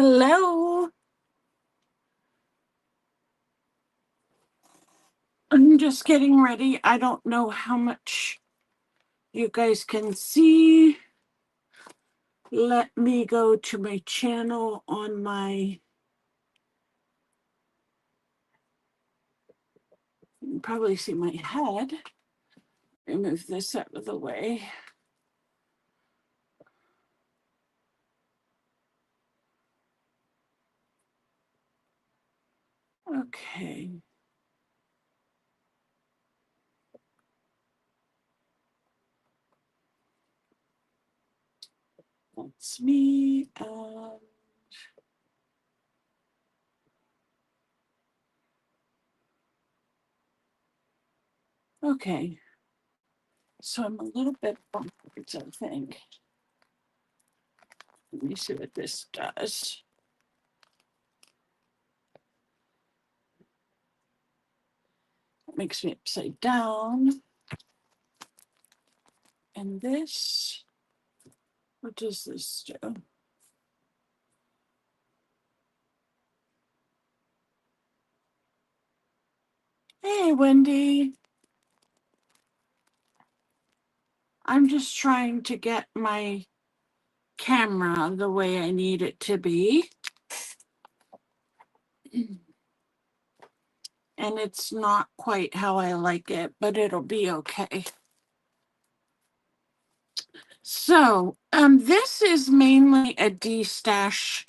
Hello. I'm just getting ready. I don't know how much you guys can see. Let me go to my channel on my. You can probably see my head. Remove this out of the way. Okay. That's me. Okay. So I'm a little bit backwards, I think. Let me see what this does. It makes me upside down. And this, what does this do? Hey, Wendy. I'm just trying to get my camera the way I need it to be. And it's not quite how I like it, but it'll be okay. So, this is mainly a Destash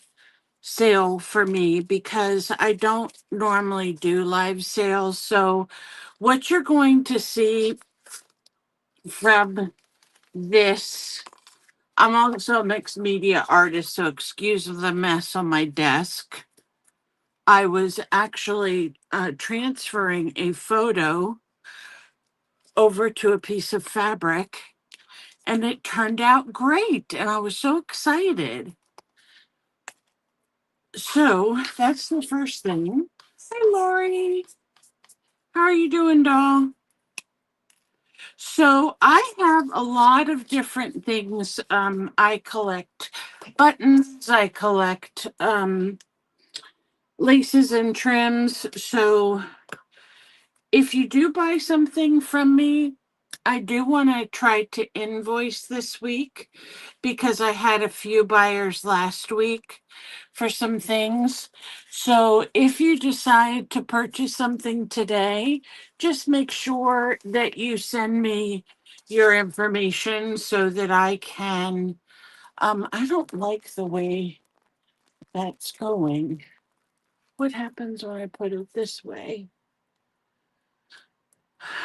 sale for me because I don't normally do live sales. So, what you're going to see from this, I'm also a mixed media artist, so excuse the mess on my desk. I was actually transferring a photo over to a piece of fabric, and it turned out great. And I was so excited. So that's the first thing. Hey, Lori. How are you doing, doll? So I have a lot of different things. I collect buttons, I collect laces and trims. So if you do buy something from me, I do want to try to invoice this week because I had a few buyers last week for some things. So if you decide to purchase something today, just make sure that you send me your information so that I can. I don't like the way that's going. What happens when I put it this way?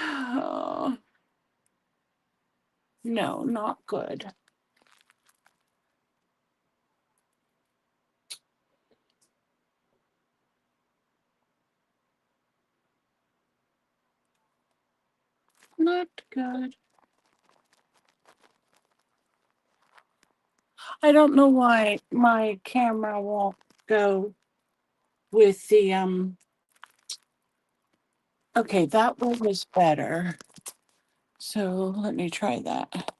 Oh, no, not good. Not good. I don't know why my camera won't go with the okay, that one was better. So let me try that.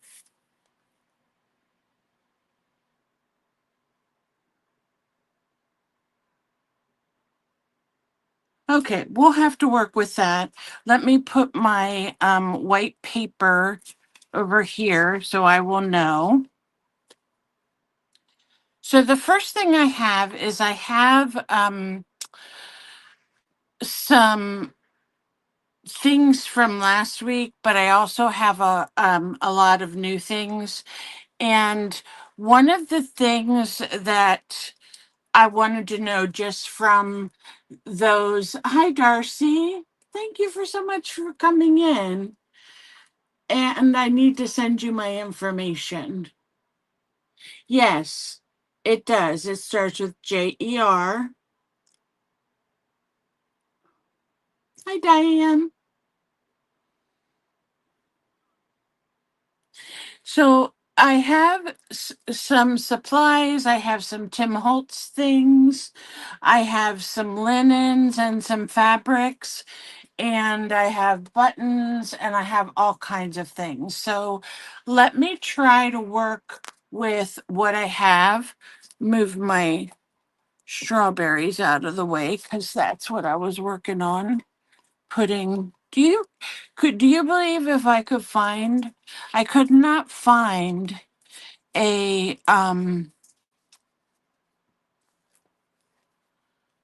Okay, we'll have to work with that. Let me put my white paper over here so I will know. So the first thing I have is I have some things from last week, but I also have a lot of new things. And one of the things that I wanted to know just from those, hi Darcy, thank you for so much for coming in. And I need to send you my information. Yes, it does. It starts with JER. Hi Diane. So I have some supplies. I have some Tim Holtz things. I have some linens and some fabrics. And I have buttons and I have all kinds of things. So let me try to work with what I have. Move my strawberries out of the way because that's what I was working on putting. Do you believe if I could not find a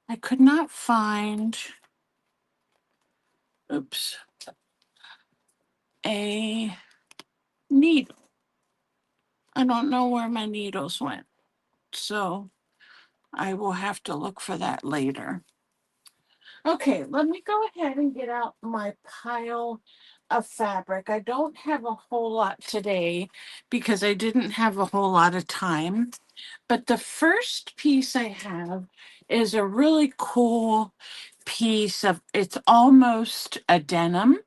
I could not find oops a needle. I don't know where my needles went. So I will have to look for that later. Okay, let me go ahead and get out my pile of fabric. I don't have a whole lot today because I didn't have a whole lot of time. But the first piece I have is a really cool piece of, it's almost a denim.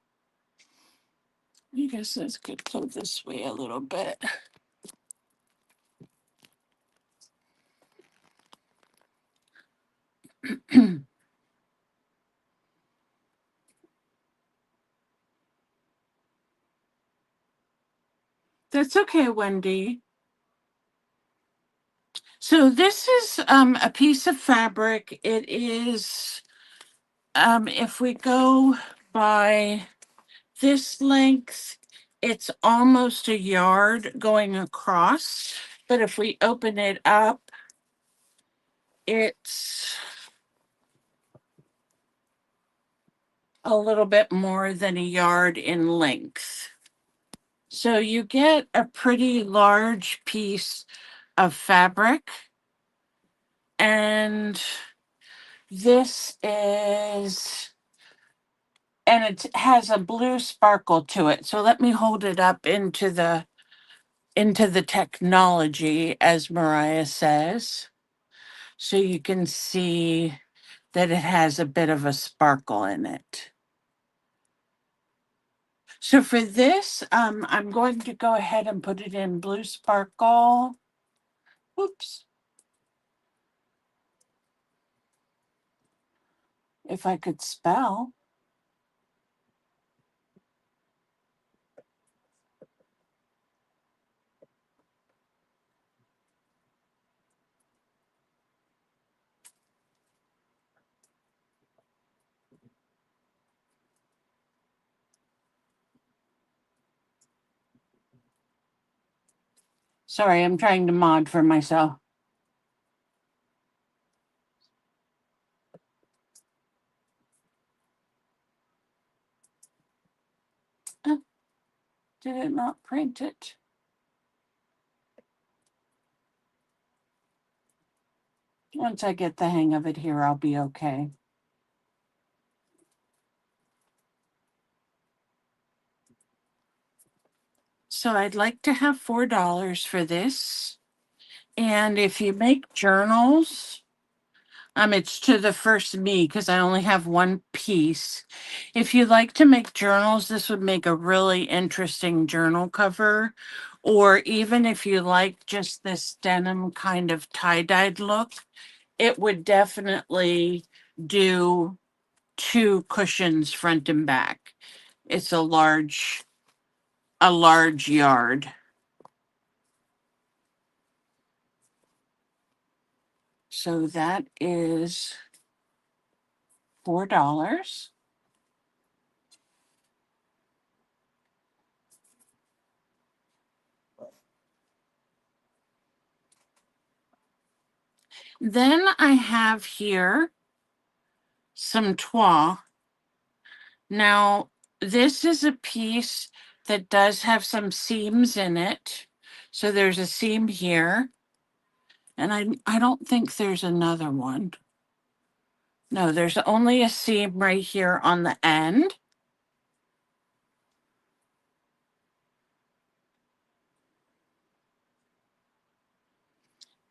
I guess this could go this way a little bit. That's okay, Wendy. So this is a piece of fabric. It is, if we go by this length, it's almost a yard going across. But if we open it up, it's a little bit more than a yard in length. So you get a pretty large piece of fabric. And this is, and it has a blue sparkle to it. So let me hold it up into the technology, as Mariah says, so you can see that it has a bit of a sparkle in it. So for this, I'm going to go ahead and put it in blue sparkle. Oops. If I could spell. Sorry, I'm trying to mod for myself. Did it not print it? Once I get the hang of it here, I'll be okay. So I'd like to have $4 for this. And if you make journals, it's to the first me because I only have one piece. If you like to make journals, this would make a really interesting journal cover. Or even if you like just this denim kind of tie-dyed look, it would definitely do 2 cushions front and back. It's a large yard. So that is $4. Then I have here some toile. Now, this is a piece that does have some seams in it. So there's a seam here. And I don't think there's another one. No, there's only a seam right here on the end.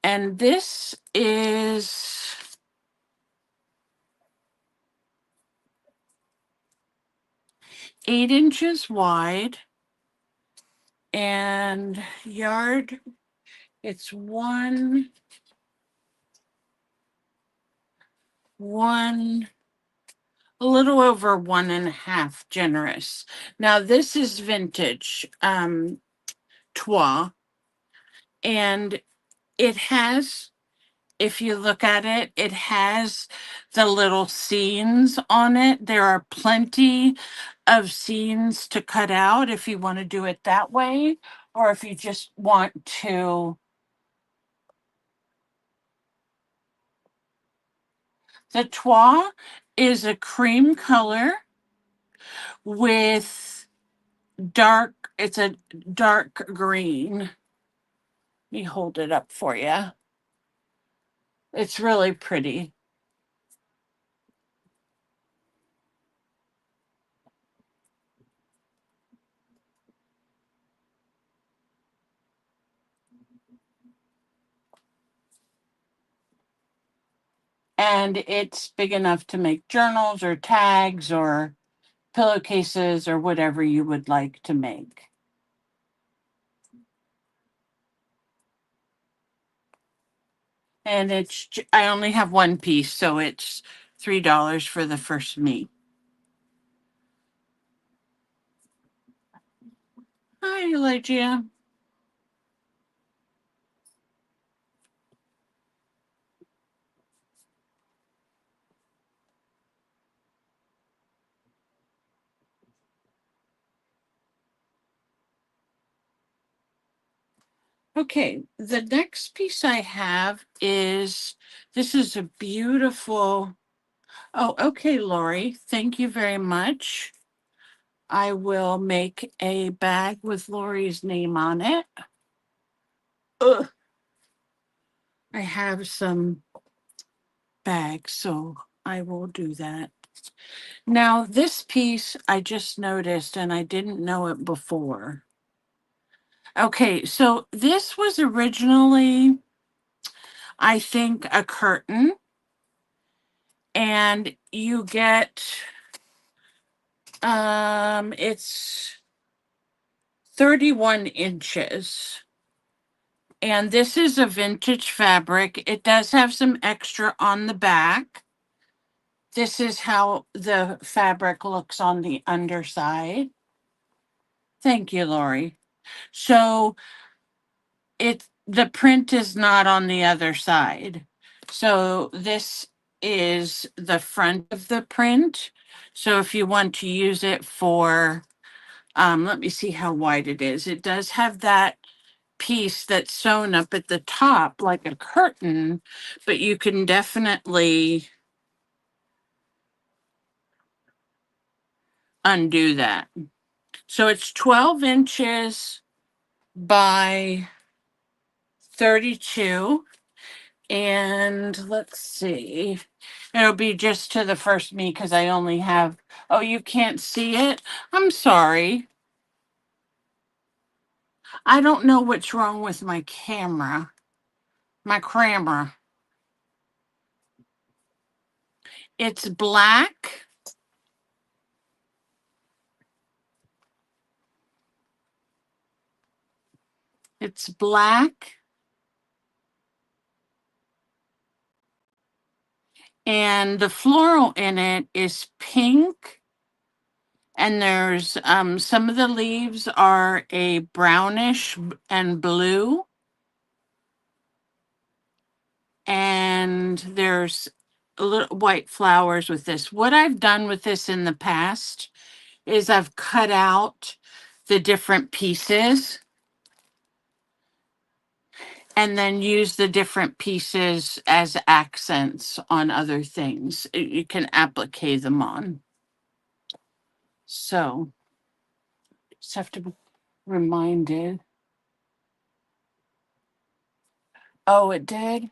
And this is 8 inches wide and yard. It's one, a little over 1.5 generous. Now this is vintage toile, and it has if you look at it, it has the little scenes on it. There are plenty of scenes to cut out if you want to do it that way, or if you just want to. The toile is a cream color with it's a dark green. Let me hold it up for you. It's really pretty. And it's big enough to make journals or tags or pillowcases or whatever you would like to make. And I only have one piece, so it's $3 for the first meet. Hi, Elijah. Okay, the next piece I have is this is a beautiful. Oh, okay, Lori. Thank you very much. I will make a bag with Lori's name on it. Ugh. I have some bags, so I will do that. Now, this piece I just noticed and I didn't know it before. Okay, so this was originally, I think, a curtain, and you get it's 31 inches. And this is a vintage fabric. It does have some extra on the back. This is how the fabric looks on the underside. Thank you, Lori. So the print is not on the other side. So this is the front of the print. So if you want to use it for, let me see how wide it is. It does have that piece that's sewn up at the top like a curtain, but you can definitely undo that. So it's 12 inches by 32. And let's see, it'll be just to the first me because I only have, oh, you can't see it? I'm sorry. I don't know what's wrong with my camera. My camera. It's black. It's black. And the floral in it is pink. And there's some of the leaves are a brownish and blue. And there's little white flowers with this. What I've done with this in the past is I've cut out the different pieces and then use the different pieces as accents on other things. You can applique them on. So just have to be reminded. Oh, it did?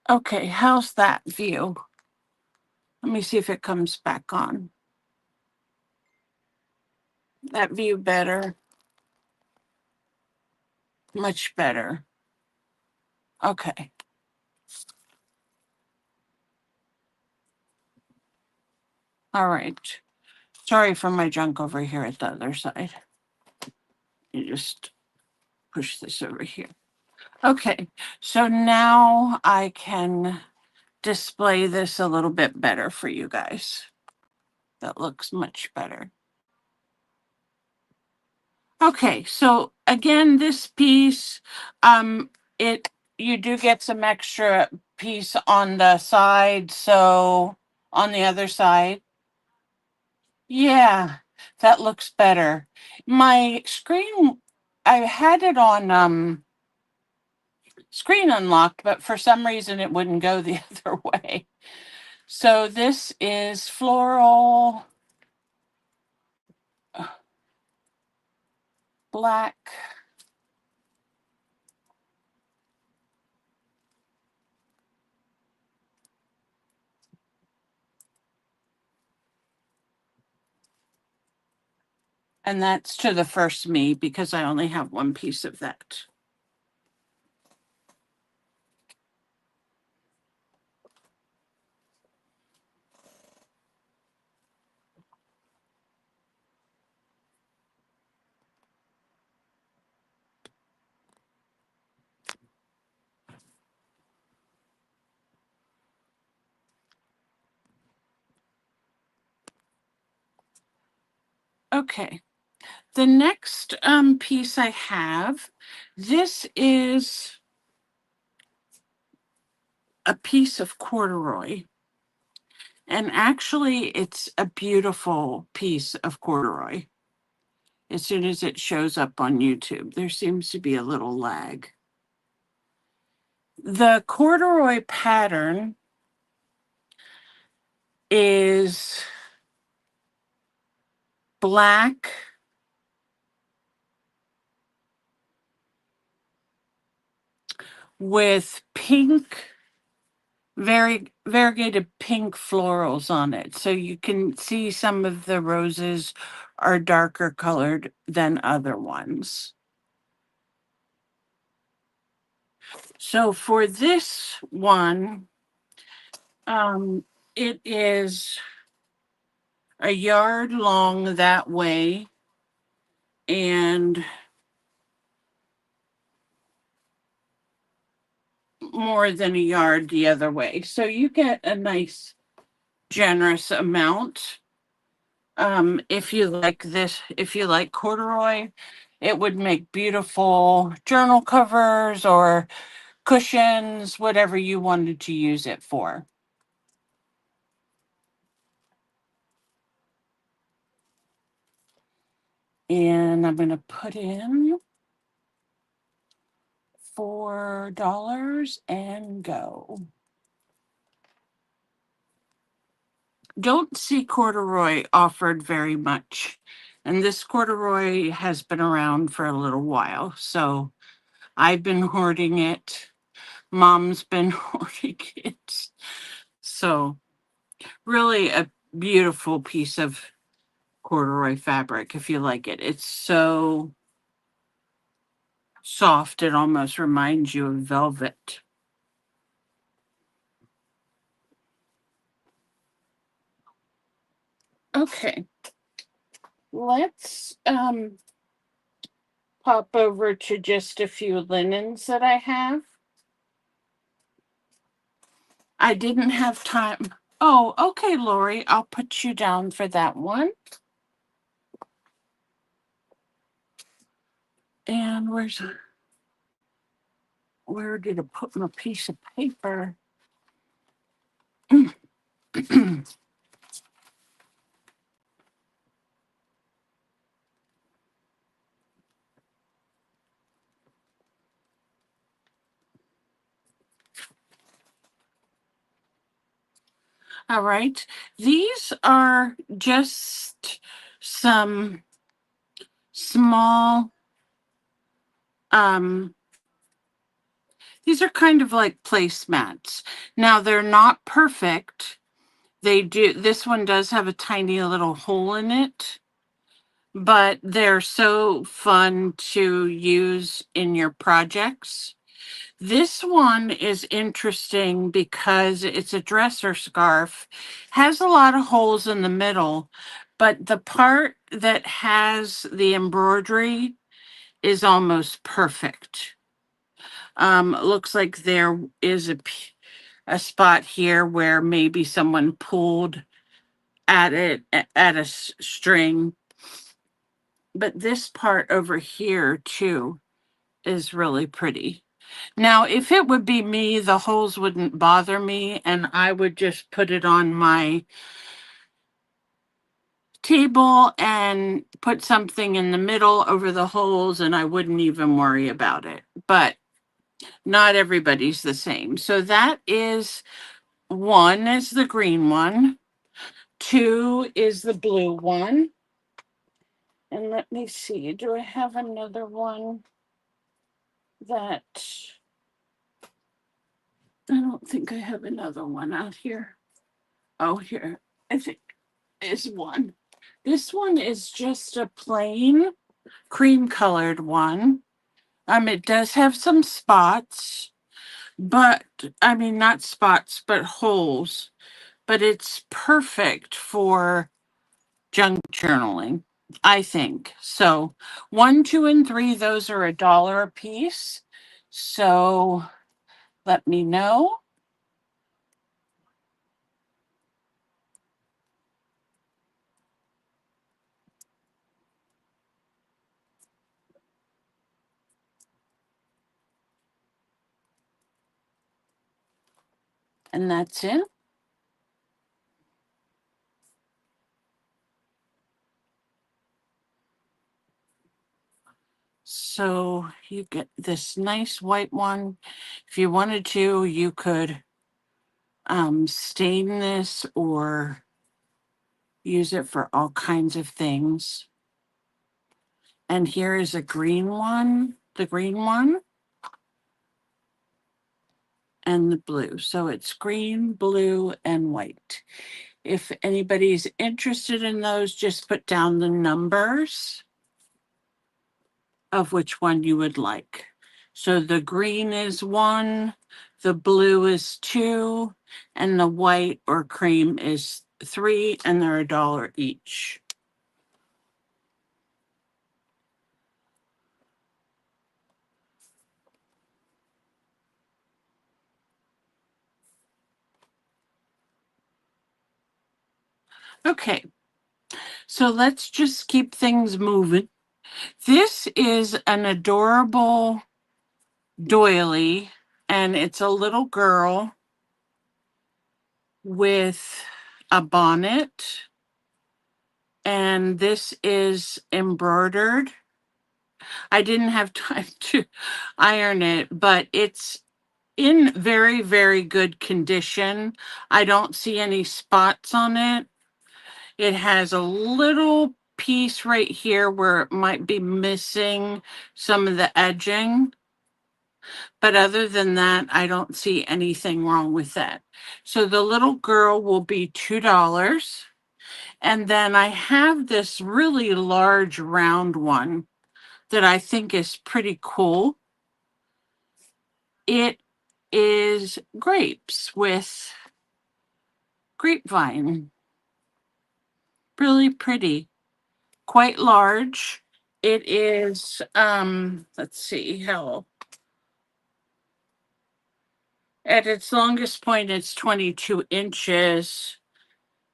Okay, how's that view? Let me see if it comes back on. That view better? Much better. Okay. All right. Sorry for my junk over here at the other side. You just push this over here. Okay, so now I can display this a little bit better for you guys. That looks much better. Okay, so again, this piece, it you do get some extra piece on the side, so on the other side. Yeah, that looks better. My screen, I had it on screen unlocked, but for some reason it wouldn't go the other way. So this is floral black. And that's to the first me because I only have one piece of that. Okay. The next piece I have, this is a piece of corduroy. And actually, it's a beautiful piece of corduroy. As soon as it shows up on YouTube, there seems to be a little lag. The corduroy pattern is black with pink, very variegated pink florals on it. So you can see some of the roses are darker colored than other ones. So for this one, it is a yard long that way and more than a yard the other way. So you get a nice generous amount. If you like this, if you like corduroy, it would make beautiful journal covers or cushions, whatever you wanted to use it for. And I'm going to put in $4 and go. Don't see corduroy offered very much. And this corduroy has been around for a little while. So I've been hoarding it. Mom's been hoarding it. So really a beautiful piece of corduroy fabric if you like it. It's so soft, it almost reminds you of velvet. Okay, let's pop over to just a few linens that I have. I didn't have time. Oh, okay, Lori, I'll put you down for that one. And where did I put my piece of paper? All right. These are just some small, um, These are kind of like placemats. Now they're not perfect. This one does have a tiny little hole in it, but they're so fun to use in your projects. This one is interesting because it's a dresser scarf, has a lot of holes in the middle, but the part that has the embroidery is almost perfect. Looks like there is a spot here where maybe someone pulled at it at a string, but this part over here too is really pretty. Now, if it would be me, the holes wouldn't bother me, and I would just put it on my table and put something in the middle over the holes, and I wouldn't even worry about it. But not everybody's the same. So that is one is the green one, two is the blue one. And let me see, do I have another one that I don't think I have another one out here. Oh, here, I think is one. This one is just a plain cream colored one. It does have some spots, but I mean, not spots, but holes. But it's perfect for junk journaling, I think. So one, two, and three, those are $1 a piece. So let me know. And that's it. So you get this nice white one. If you wanted to, you could stain this or use it for all kinds of things. And here is a green one, the green one, and the blue. So it's green, blue, and white. If anybody's interested in those, just put down the numbers of which one you would like. So the green is 1, the blue is 2, and the white or cream is 3, and they're $1 each. Okay, so let's just keep things moving. This is an adorable doily, and it's a little girl with a bonnet, and this is embroidered. I didn't have time to iron it, but it's in very, very good condition. I don't see any spots on it. It has a little piece right here where it might be missing some of the edging. But other than that, I don't see anything wrong with that. So the little girl will be $2. And then I have this really large round one that I think is pretty cool. It is grapes with grapevine. Really pretty, quite large. It is, let's see how, at its longest point, it's 22 inches.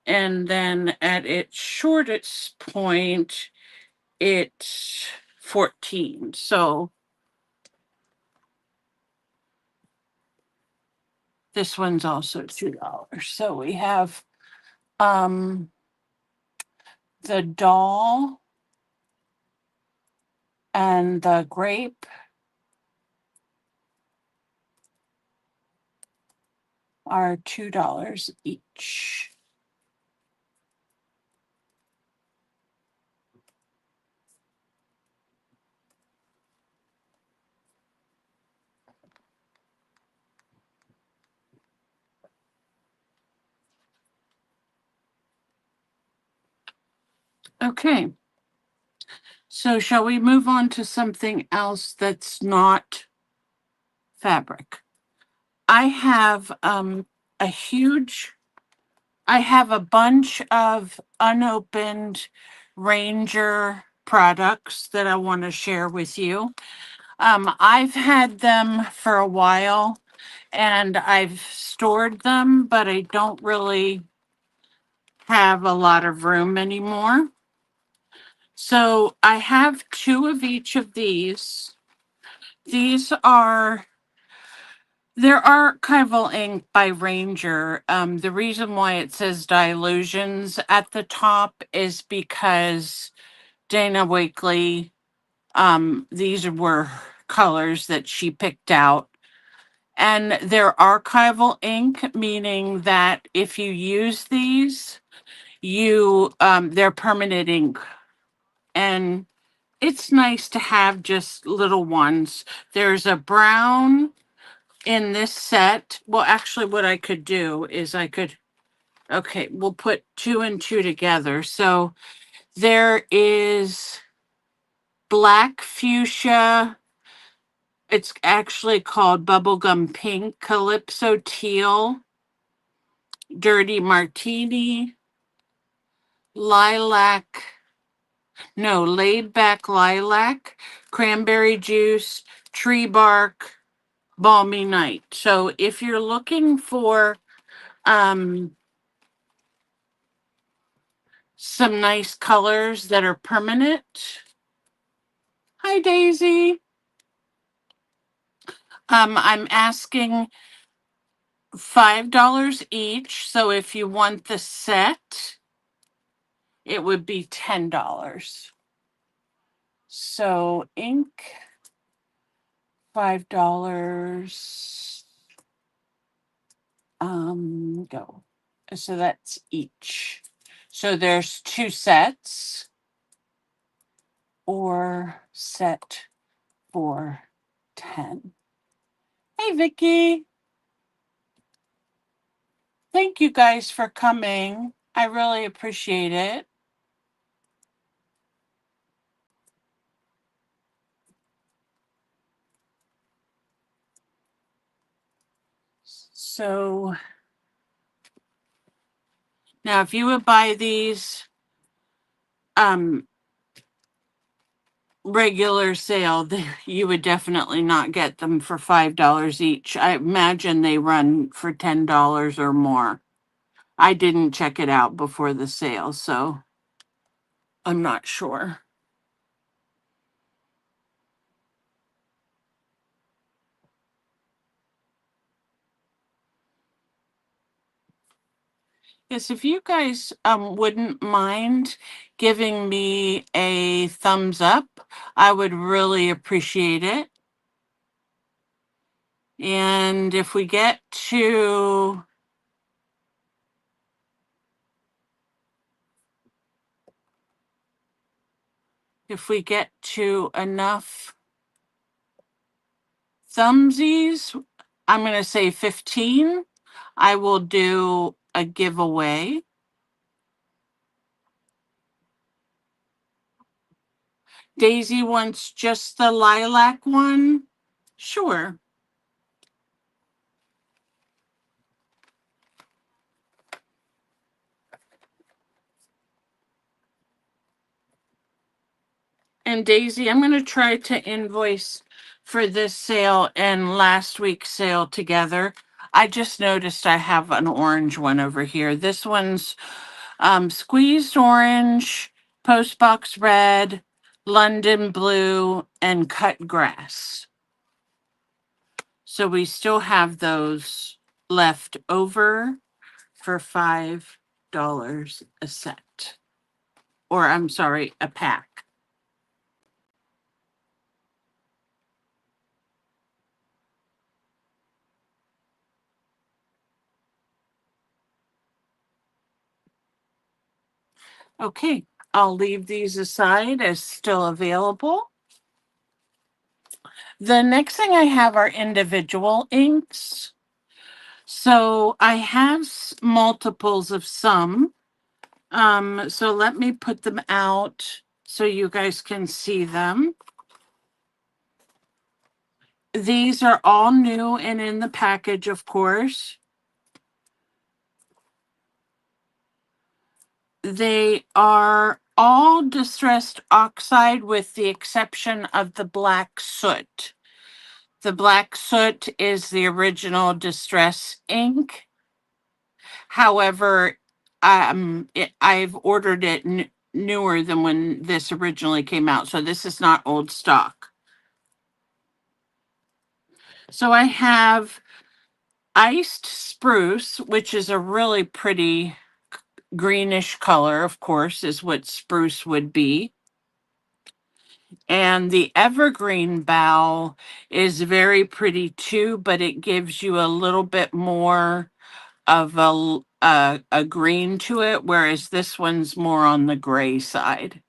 And then at its shortest point, it's 14. So this one's also $2. So we have the doll and the grape are $2 each. Okay, so shall we move on to something else that's not fabric? I have a huge, I have a bunch of unopened Ranger products that I want to share with you. I've had them for a while and I've stored them, but I don't really have a lot of room anymore. So I have two of each of these. These are They're archival ink by Ranger. The reason why it says Dilutions at the top is because Dana Wakely, these were colors that she picked out. And they're archival ink, meaning that if you use these, they're permanent ink. And it's nice to have just little ones. There's a brown in this set. Well, actually, what I could do is okay, we'll put two and two together. So there is black fuchsia. It's actually called bubblegum pink, calypso teal, dirty martini, lilac, no, laid back lilac, cranberry juice, tree bark, balmy night. So if you're looking for um some nice colors that are permanent. Hi, Daisy. I'm asking $5 each. So if you want the set, it would be $10. So ink, $5. Go. So that's each. So there's two sets or set for 10. Hey, Vicky. Thank you guys for coming. I really appreciate it. So now if you would buy these um regular sale, you would definitely not get them for $5 each. I imagine they run for $10 or more. I didn't check it out before the sale, so I'm not sure. Yes, if you guys wouldn't mind giving me a thumbs up, I would really appreciate it. And if we get to enough thumbsies, I'm going to say 15, I will do a giveaway. Daisy wants just the lilac one. Sure. And Daisy, I'm going to try to invoice for this sale and last week's sale together. I just noticed I have an orange one over here. This one's squeezed orange, postbox red, London blue, and cut grass. So we still have those left over for $5 a set. Or I'm sorry, a pack. Okay, I'll leave these aside as still available. The next thing I have are individual inks. So I have multiples of some. So let me put them out so you guys can see them. These are all new and in the package, of course. They are all distressed oxide with the exception of the black soot. The black soot is the original distress ink. However, I've ordered it newer than when this originally came out. So this is not old stock. So I have iced spruce, which is a really pretty greenish color, of course, is what spruce would be. And the evergreen bough is very pretty too, but it gives you a little bit more of a green to it, whereas this one's more on the gray side.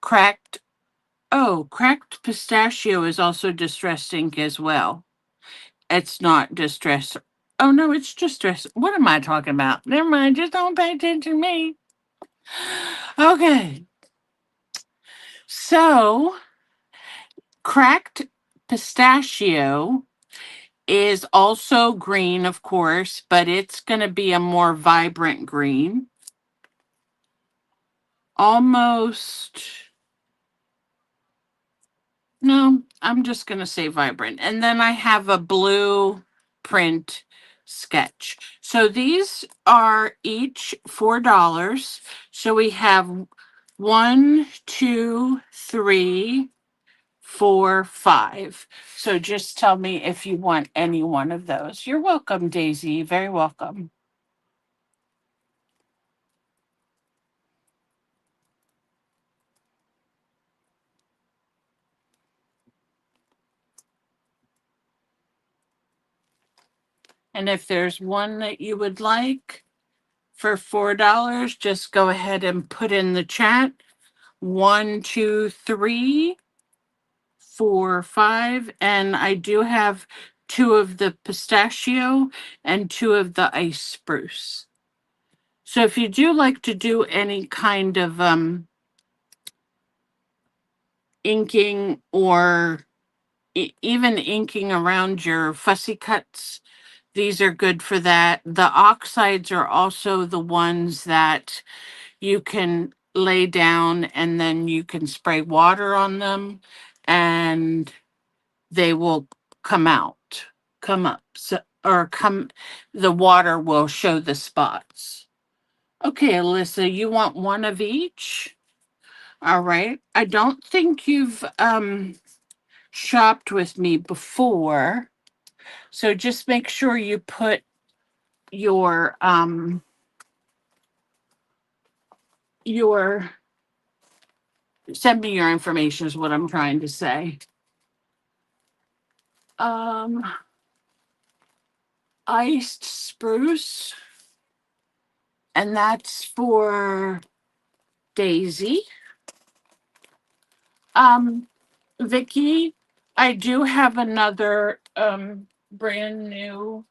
Cracked, cracked pistachio is also distressed ink as well. It's not distressed. Oh no, it's distressed. What am I talking about? Never mind, just don't pay attention to me. Okay. So, cracked pistachio is also green, of course, but it's going to be a more vibrant green. Almost, no, I'm just going to say vibrant. And then I have a blue print sketch. So these are each $4. So we have 1, 2, 3, 4, 5. So just tell me if you want any one of those. You're welcome, Daisy. Very welcome. And if there's one that you would like for $4, just go ahead and put in the chat 1, 2, 3, 4, 5. And I do have 2 of the pistachio and 2 of the ice spruce. So if you do like to do any kind of inking or even inking around your fussy cuts, these are good for that. The oxides are also the ones that you can lay down and then you can spray water on them and they will come out, come up, so, or come, the water will show the spots. Okay, Alyssa, you want one of each? All right. I don't think you've shopped with me before. So just make sure you put your send me your information is what I'm trying to say. Um Iced spruce, and that's for Daisy. Um Vicky, I do have another brand new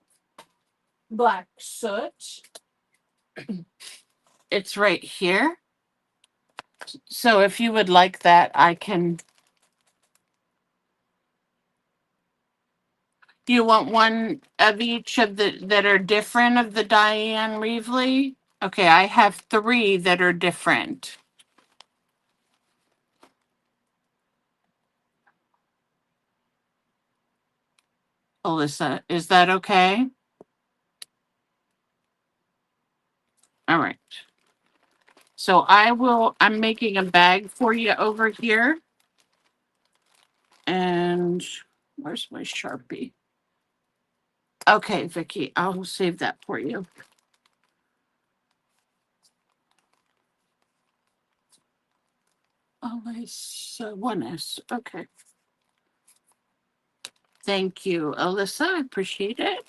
black soot. It's right here. So if you would like that, I can. You want one of each of the that are different of the Diane Reevely? Okay, I have 3 that are different. Alyssa, is that okay? All right. So I'm making a bag for you over here. And where's my Sharpie? Okay, Vicky, I'll save that for you. Oh, it's 1S. Okay. Thank you, Alyssa. I appreciate it.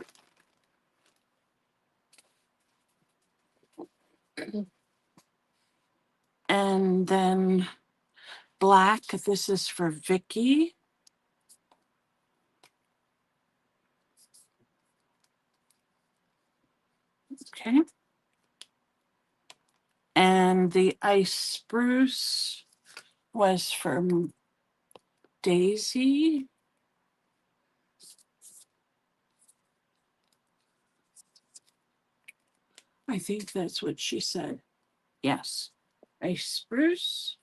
And then black, this is for Vicky. Okay. and the ice spruce was from Daisy. I think that's what she said. Yes, ice spruce.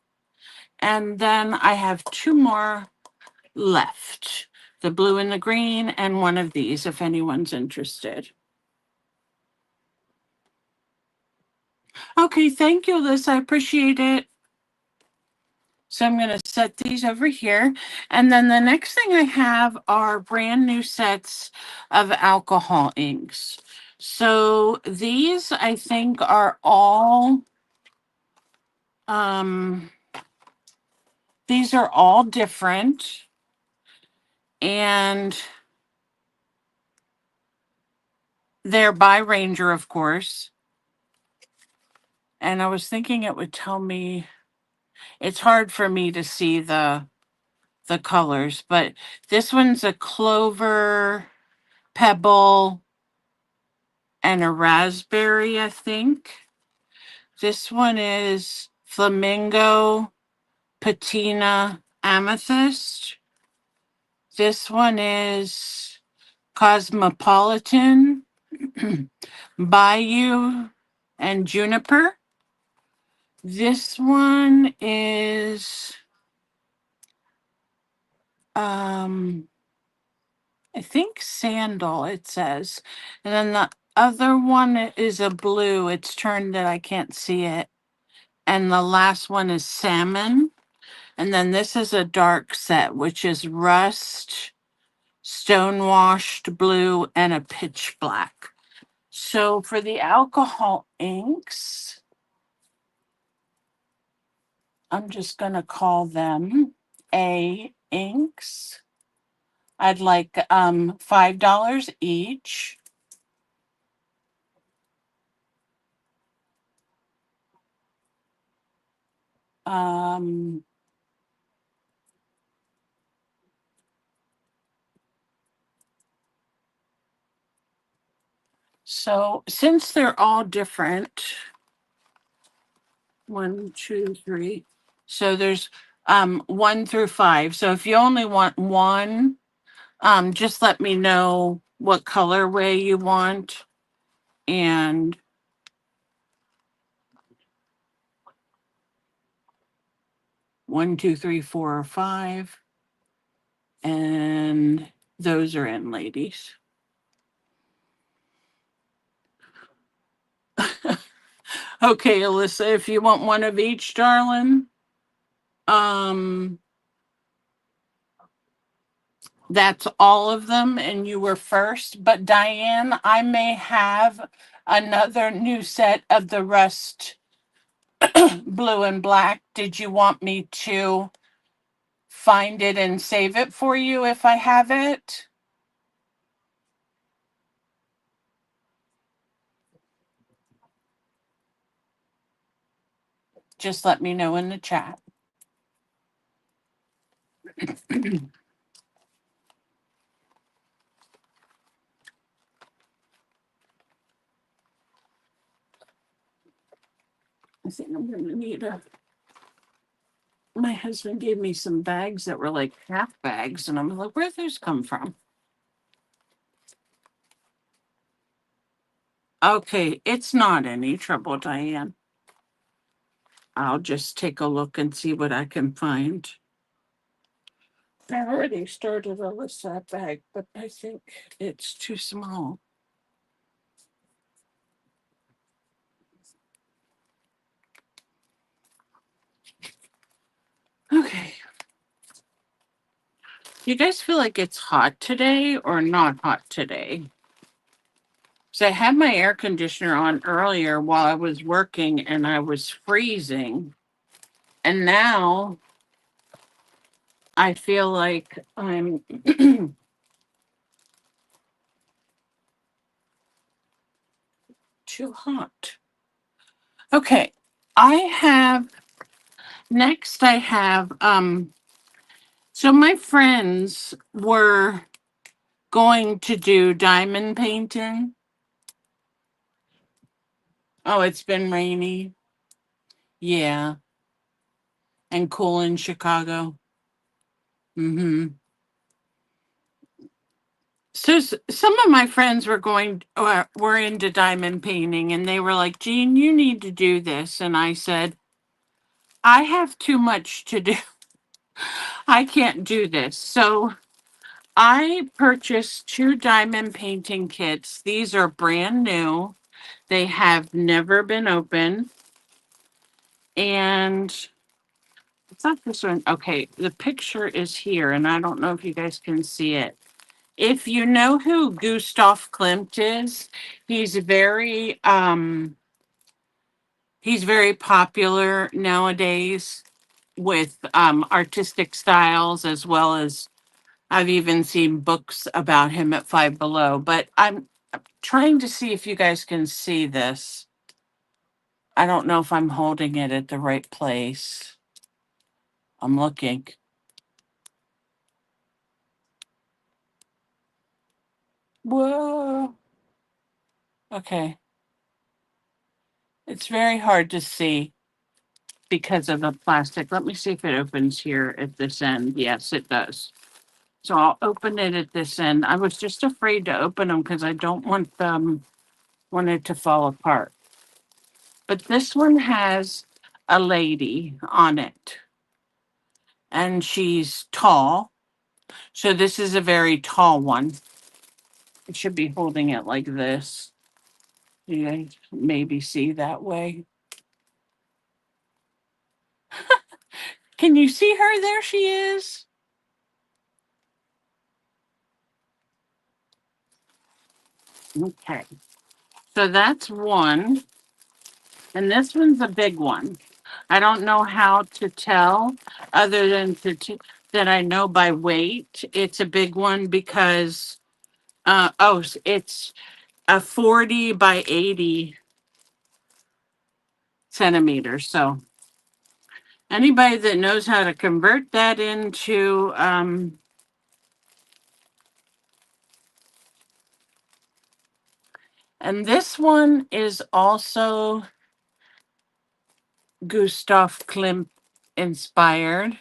And then I have two more left, the blue and the green, and one of these if anyone's interested. Okay, thank you, Liz. I appreciate it. So I'm going to set these over here. And then the next thing I have are brand new sets of alcohol inks. So these I think are all these are all different, and they're by Ranger, of course. And I was thinking it would tell me, it's hard for me to see the colors, but this one's a clover, pebble, and a raspberry, I think. This one is flamingo, patina, amethyst. This one is cosmopolitan, bayou, and juniper. This one is I think sandal, it says. And then the other one is a blue. It's turned that I can't see it. And the last one is salmon. And then this is a dark set, which is rust, stone-washed blue, and a pitch black. So for the alcohol inks, I'm just going to call them A inks. I'd like $5 each. Um, so since they're all different, 1, 2, 3. So there's 1 through 5. So if you only want one, just let me know what colorway you want. And one, two, three, four, or 5. And those are in, ladies. Okay, Alyssa, if you want one of each, darling. That's all of them, and you were first. But Diane, I may have another new set of the rust blue and black. Did you want me to find it and save it for you if I have it? Just let me know in the chat. I think I'm going to need my husband gave me some bags that were like half bags, and I'm like, where'd those come from? Okay, it's not any trouble, Diane. I'll just take a look and see what I can find. I already started a list that bag, but I think it's too small. Okay. You guys feel like it's hot today or not hot today? So I had my air conditioner on earlier while I was working and I was freezing. And now I feel like I'm too hot. Okay. Next I have so my friends were going to do diamond painting. Oh, it's been rainy. Yeah, and cool in Chicago. Mm-hmm. So some of my friends were going were into diamond painting, and they were like, "Jean, you need to do this." And I said, "I have too much to do. I can't do this." So I purchased two diamond painting kits. These are brand new. They have never been opened. And it's not this one. Okay, the picture is here, and I don't know if you guys can see it. If you know who Gustav Klimt is, he's very he's very popular nowadays with artistic styles, as well as I've even seen books about him at Five Below. But I'm trying to see if you guys can see this. I don't know if I'm holding it at the right place. I'm looking. Whoa. Okay. It's very hard to see because of the plastic. Let me see if it opens here at this end. Yes, it does. So I'll open it at this end. I was just afraid to open them because I don't want it to fall apart. But this one has a lady on it, and she's tall. So this is a very tall one. I should be holding it like this. You guys maybe see that way. Can you see her? There she is. Okay. So that's one. And this one's a big one. I don't know how to tell other than that I know by weight. It's a big one because, it's a 40 by 80 centimeters. So anybody that knows how to convert that into, and this one is also Gustav Klimt inspired.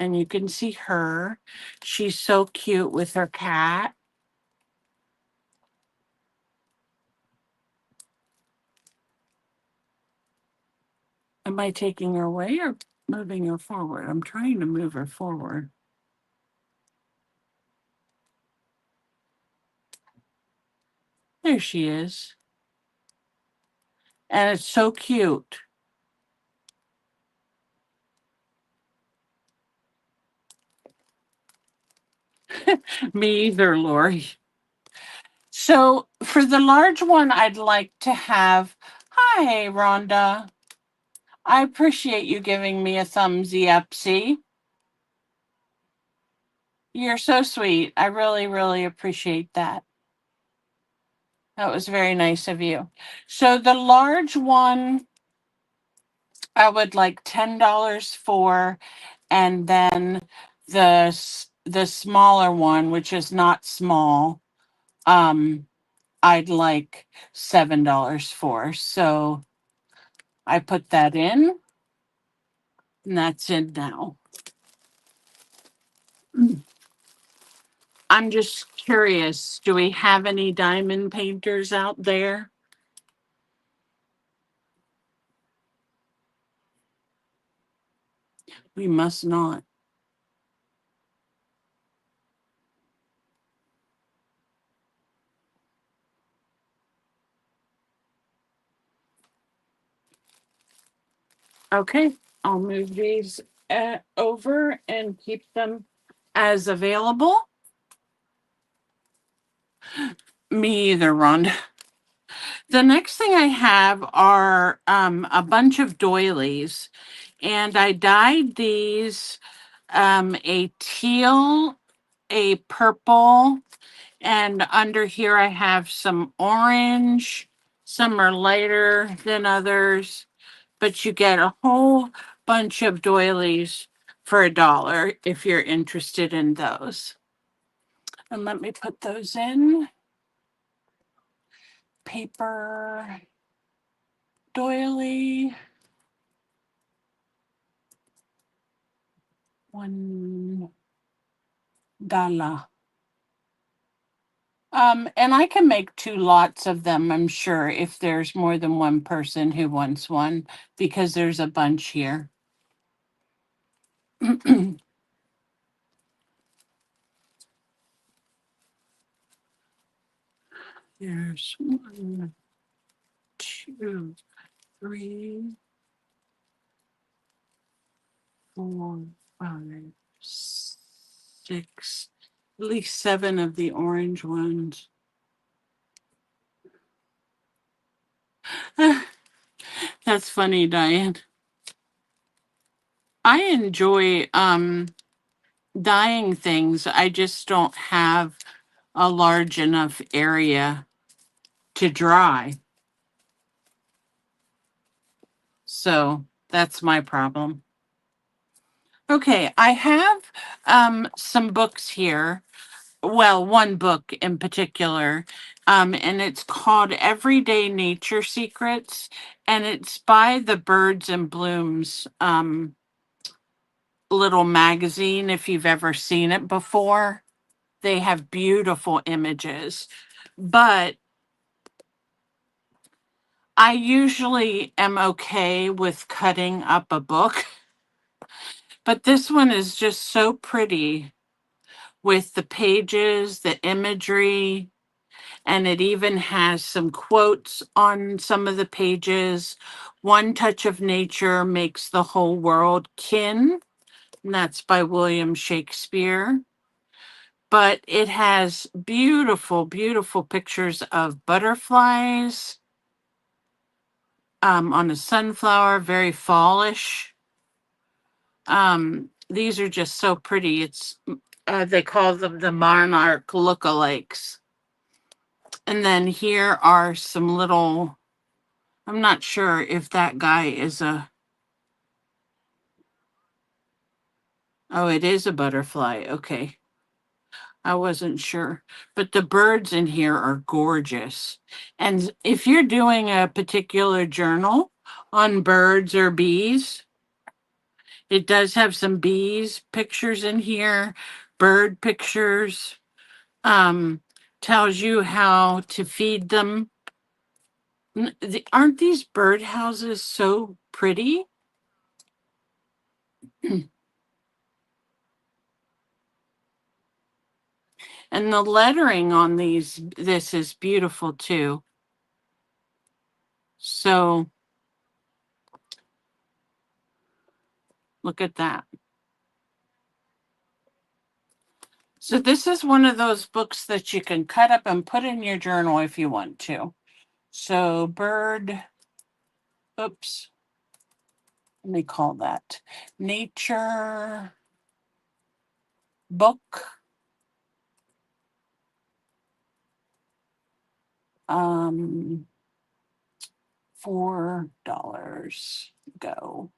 And you can see her. She's so cute with her cat. Am I taking her away or moving her forward? I'm trying to move her forward. There she is. And it's so cute. Me either, Lori. So for the large one, I'd like to have. Hi, Rhonda. I appreciate you giving me a thumbsy up. See, you're so sweet. I really, really appreciate that. That was very nice of you. So the large one, I would like $10 for, and then the smaller one, which is not small, um, I'd like $7 for. So I put that in, and that's in now. I'm just curious, do we have any diamond painters out there? We must not. Okay, I'll move these over and keep them as available. Me either, Rhonda. The next thing I have are a bunch of doilies, and I dyed these a teal, a purple, and under here I have some orange. Some are lighter than others, but you get a whole bunch of doilies for $1 if you're interested in those. And let me put those in paper. doily. $1. And I can make two lots of them, I'm sure, if there's more than one person who wants one, because there's a bunch here. There's 1, 2, 3, 4, 5, 6, at least 7 of the orange ones. That's funny, Diane. I enjoy dyeing things. I just don't have a large enough area to dry. So that's my problem. Okay, I have some books here. Well, one book in particular, and it's called Everyday Nature Secrets, and it's by the Birds and Blooms little magazine, if you've ever seen it before. They have beautiful images, but I usually am okay with cutting up a book, but this one is just so pretty with the pages, the imagery, and it even has some quotes on some of the pages. One touch of nature makes the whole world kin, and that's by William Shakespeare. But it has beautiful, beautiful pictures of butterflies on a sunflower, very fallish. These are just so pretty. It's they call them the monarch lookalikes. And then here are some little, I'm not sure if that guy is oh, it is a butterfly. Okay. I wasn't sure. But the birds in here are gorgeous. And if you're doing a particular journal on birds or bees, it does have some bees pictures in here, bird pictures, um, tells you how to feed them. Aren't these bird houses so pretty? And the lettering on this is beautiful too. So look at that. So this is one of those books that you can cut up and put in your journal if you want to. So oops, let me call that nature book. Um, $4. Go.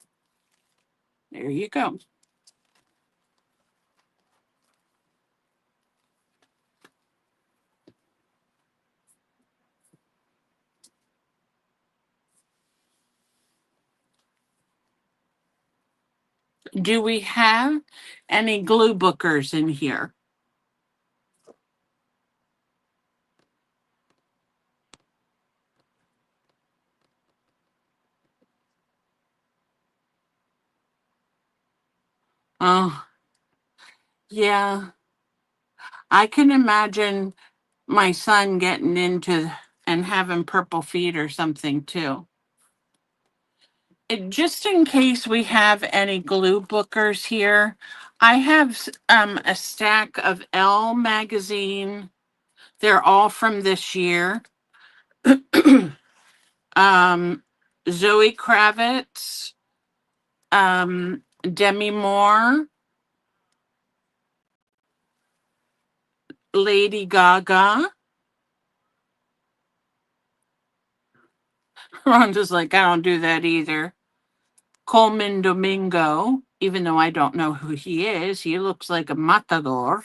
There you go. Do we have any glue bookers in here? Oh, yeah. I can imagine my son getting into and having purple feet or something too. Just in case we have any glue bookers here, I have a stack of Elle magazine. They're all from this year. Zoe Kravitz, Demi Moore, Lady Gaga. Rhonda's like, I don't do that either. Coleman Domingo, even though I don't know who he is, he looks like a matador.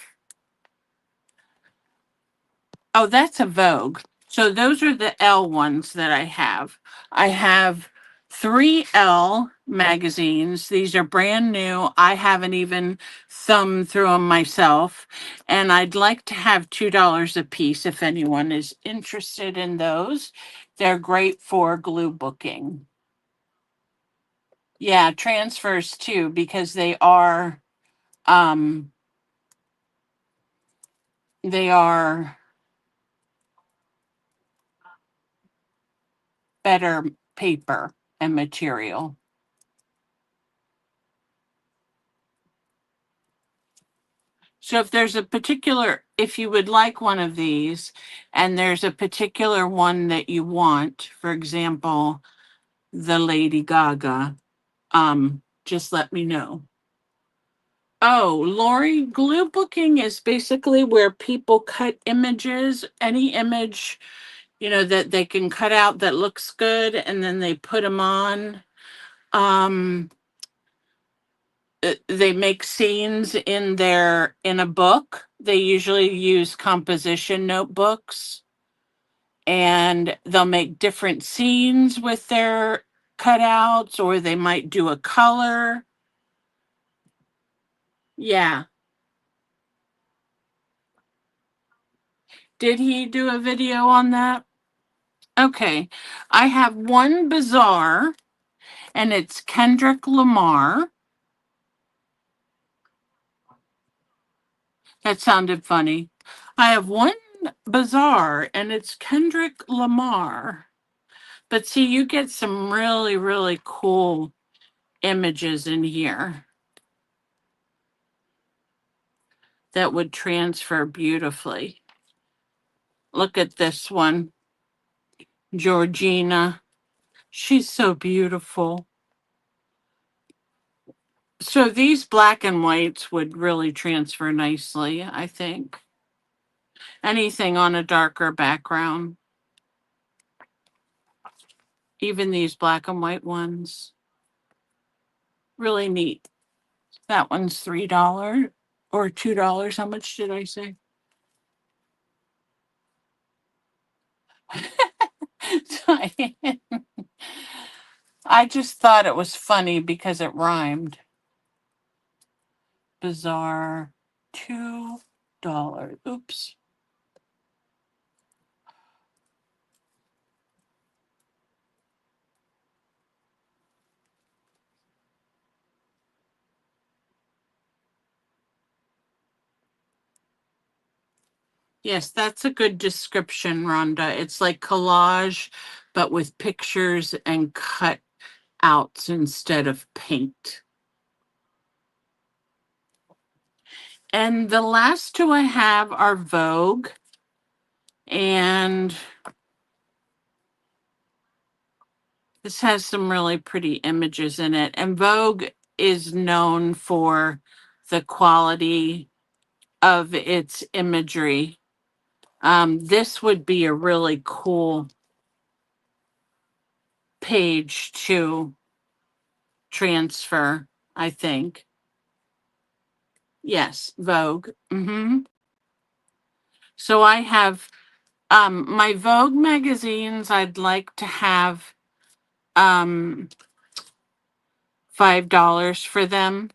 Oh, that's a Vogue. So those are the L ones that I have. I have 3L magazines. These are brand new. I haven't even thumbed through them myself. And I'd like to have $2 a piece if anyone is interested in those. They're great for glue booking. Yeah, transfers too, because um they are better paper and material. So if you would like one of these and there's a particular one that you want, for example, the Lady Gaga, just let me know. Oh, Lori, glue booking is basically where people cut images, any image, that they can cut out that looks good, and then they put them on. Um, they make scenes in a book. They usually use composition notebooks, and they'll make different scenes with their cutouts, or they might do a color. Yeah. Did he do a video on that? Okay. I have one bizarre, and it's Kendrick Lamar. That sounded funny. I have one bizarre, and it's Kendrick Lamar. But see, you get some really, really cool images in here that would transfer beautifully. Look at this one, Georgina. She's so beautiful. So these black and whites would really transfer nicely, I think. Anything on a darker background, even these black and white ones. Really neat. That one's $3 or $2. How much did I say? I just thought it was funny because it rhymed. Bizarre. $2. Oops. Yes, that's a good description, Rhonda. It's like collage, but with pictures and cut outs instead of paint. And the last two I have are Vogue, and this has some really pretty images in it. And Vogue is known for the quality of its imagery. This would be a really cool page to transfer, I think. Yes, Vogue. So I have my Vogue magazines. I'd like to have $5 for them.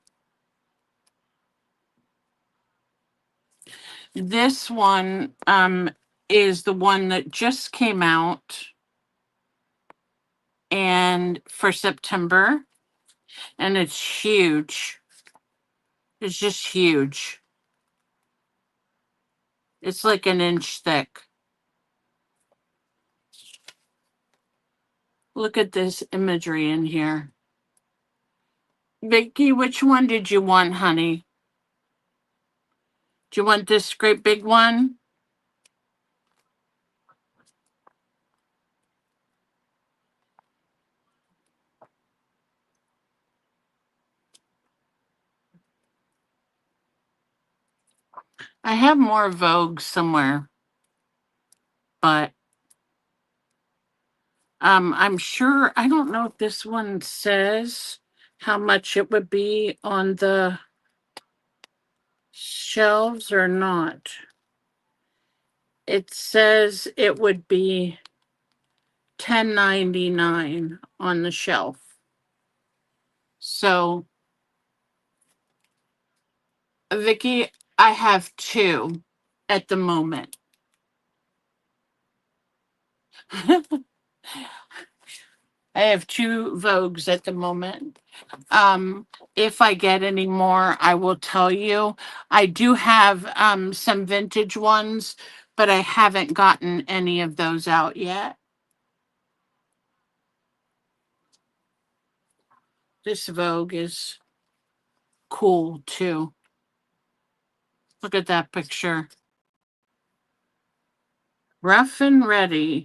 This one is the one that just came out and for September, and it's huge. It's just huge. It's like an inch thick. Look at this imagery in here. Vicky, which one did you want, honey? Do you want this great big one? I have more Vogue somewhere, but I'm sure, I don't know if this one says how much it would be on the shelves or not. It says it would be $10.99 on the shelf. So, Vicky, I have two at the moment. I have two Vogues at the moment. Um, if I get any more, I will tell you. I do have some vintage ones, but I haven't gotten any of those out yet. This Vogue is cool too. Look at that picture. Rough and ready.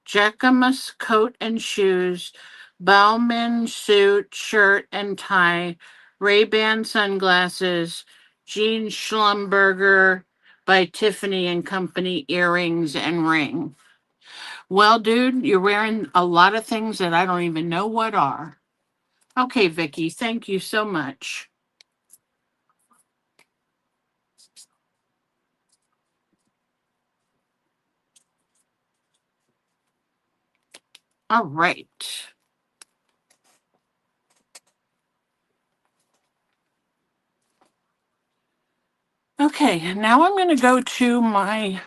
Jacquemus coat and shoes, Bauman suit, shirt and tie, Ray-Ban sunglasses, Jean Schlumberger by Tiffany and Company earrings and ring. Well, dude, you're wearing a lot of things that I don't even know what are. Okay, Vicky, thank you so much. All right. Okay, now I'm going to go to my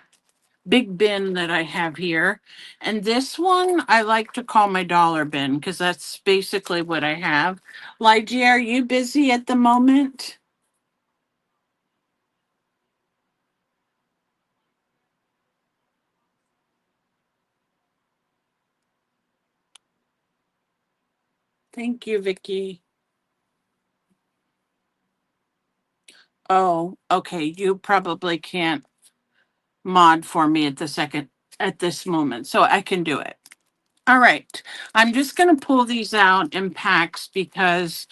big bin that I have here. And this one I like to call my dollar bin because that's basically what I have. Lygia, are you busy at the moment? Thank you, Vicky. Oh, okay. You probably can't mod for me at this moment, so I can do it. All right. I'm just going to pull these out in packs because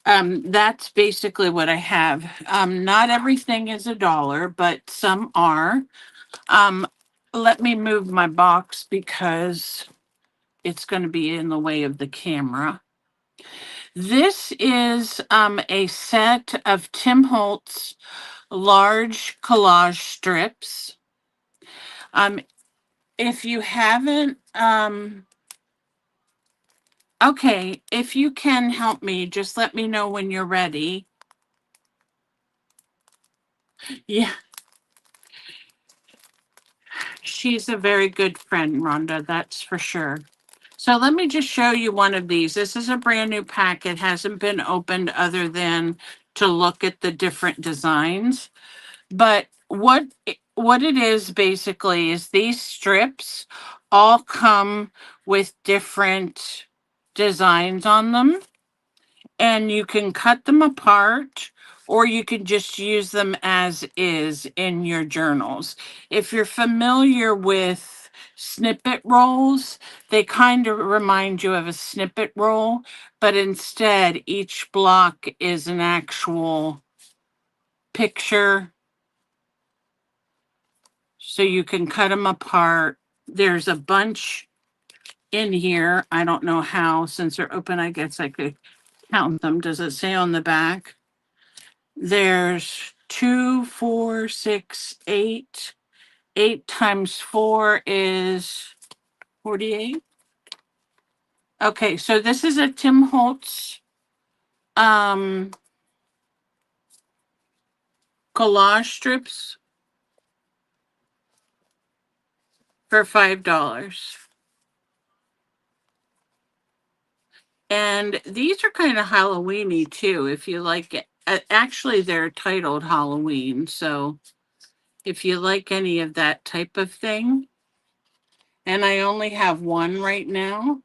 that's basically what I have. Not everything is a dollar, but some are. Um, Let me move my box because it's going to be in the way of the camera. This is a set of Tim Holtz large collage strips. Um, if you haven't, okay, if you can help me, just let me know when you're ready. Yeah, she's a very good friend, Rhonda, that's for sure. So let me just show you one of these. This is a brand new pack. It hasn't been opened other than to look at the different designs. But what it is basically is these strips all come with different designs on them, and you can cut them apart or you can just use them as is in your journals. If you're familiar with snippet rolls, they kind of remind you of a snippet roll, but instead each block is an actual picture, so you can cut them apart. There's a bunch in here. I don't know how, since they're open, I guess I could count them. Does it say on the back? There's two, four, six, eight. 8 times 4 is 48. Okay, so this is a Tim Holtz um collage strips for $5. And these are kind of Halloweeny too, if you like it. Actually, they're titled Halloween, so if you like any of that type of thing. And I only have one right now.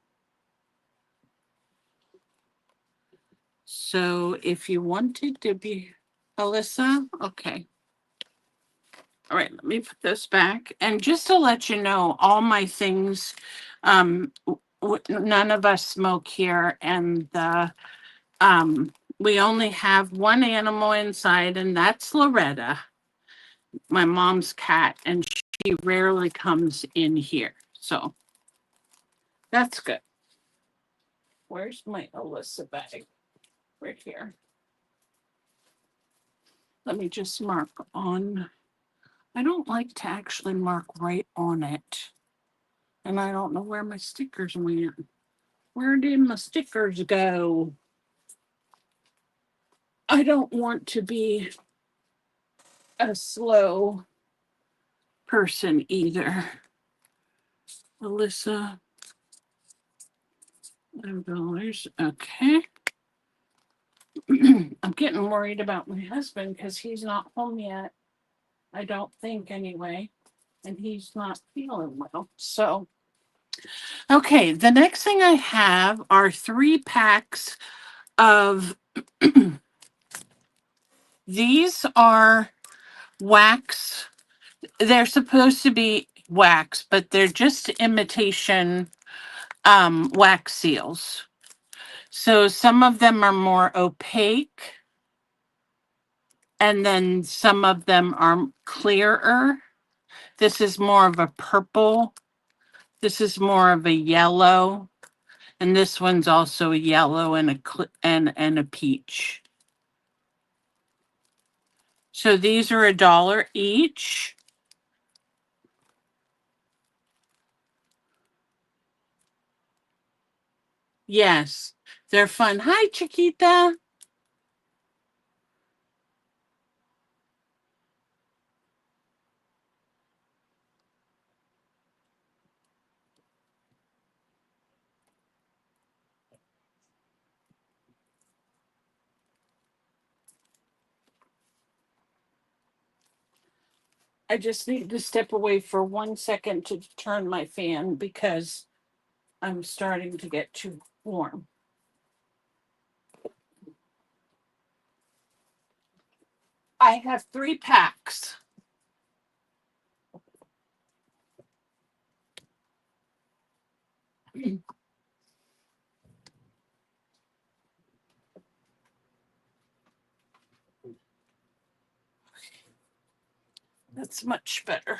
So if you wanted to be Alyssa, okay. All right, let me put this back. And just to let you know, all my things, none of us smoke here, and we only have one animal inside, and that's Loretta, my mom's cat, and she rarely comes in here. So that's good. Where's my Alyssa bag? Right here. Let me just mark on. I don't like to actually mark right on it. And I don't know where my stickers went. Where did my stickers go? I don't want to be a slow person either. Alyssa, $5. Okay. I'm getting worried about my husband because he's not home yet. I don't think anyway. And he's not feeling well. So, okay, the next thing I have are 3 packs of these are wax. They're supposed to be wax, but they're just imitation wax seals. So some of them are more opaque, and then some of them are clearer. This is more of a purple. This is more of a yellow, and this one's also a yellow and and a peach. So these are $1 each. Yes, they're fun. Hi, Chiquita. I just need to step away for 1 second to turn my fan because I'm starting to get too warm. I have 3 packs. That's much better.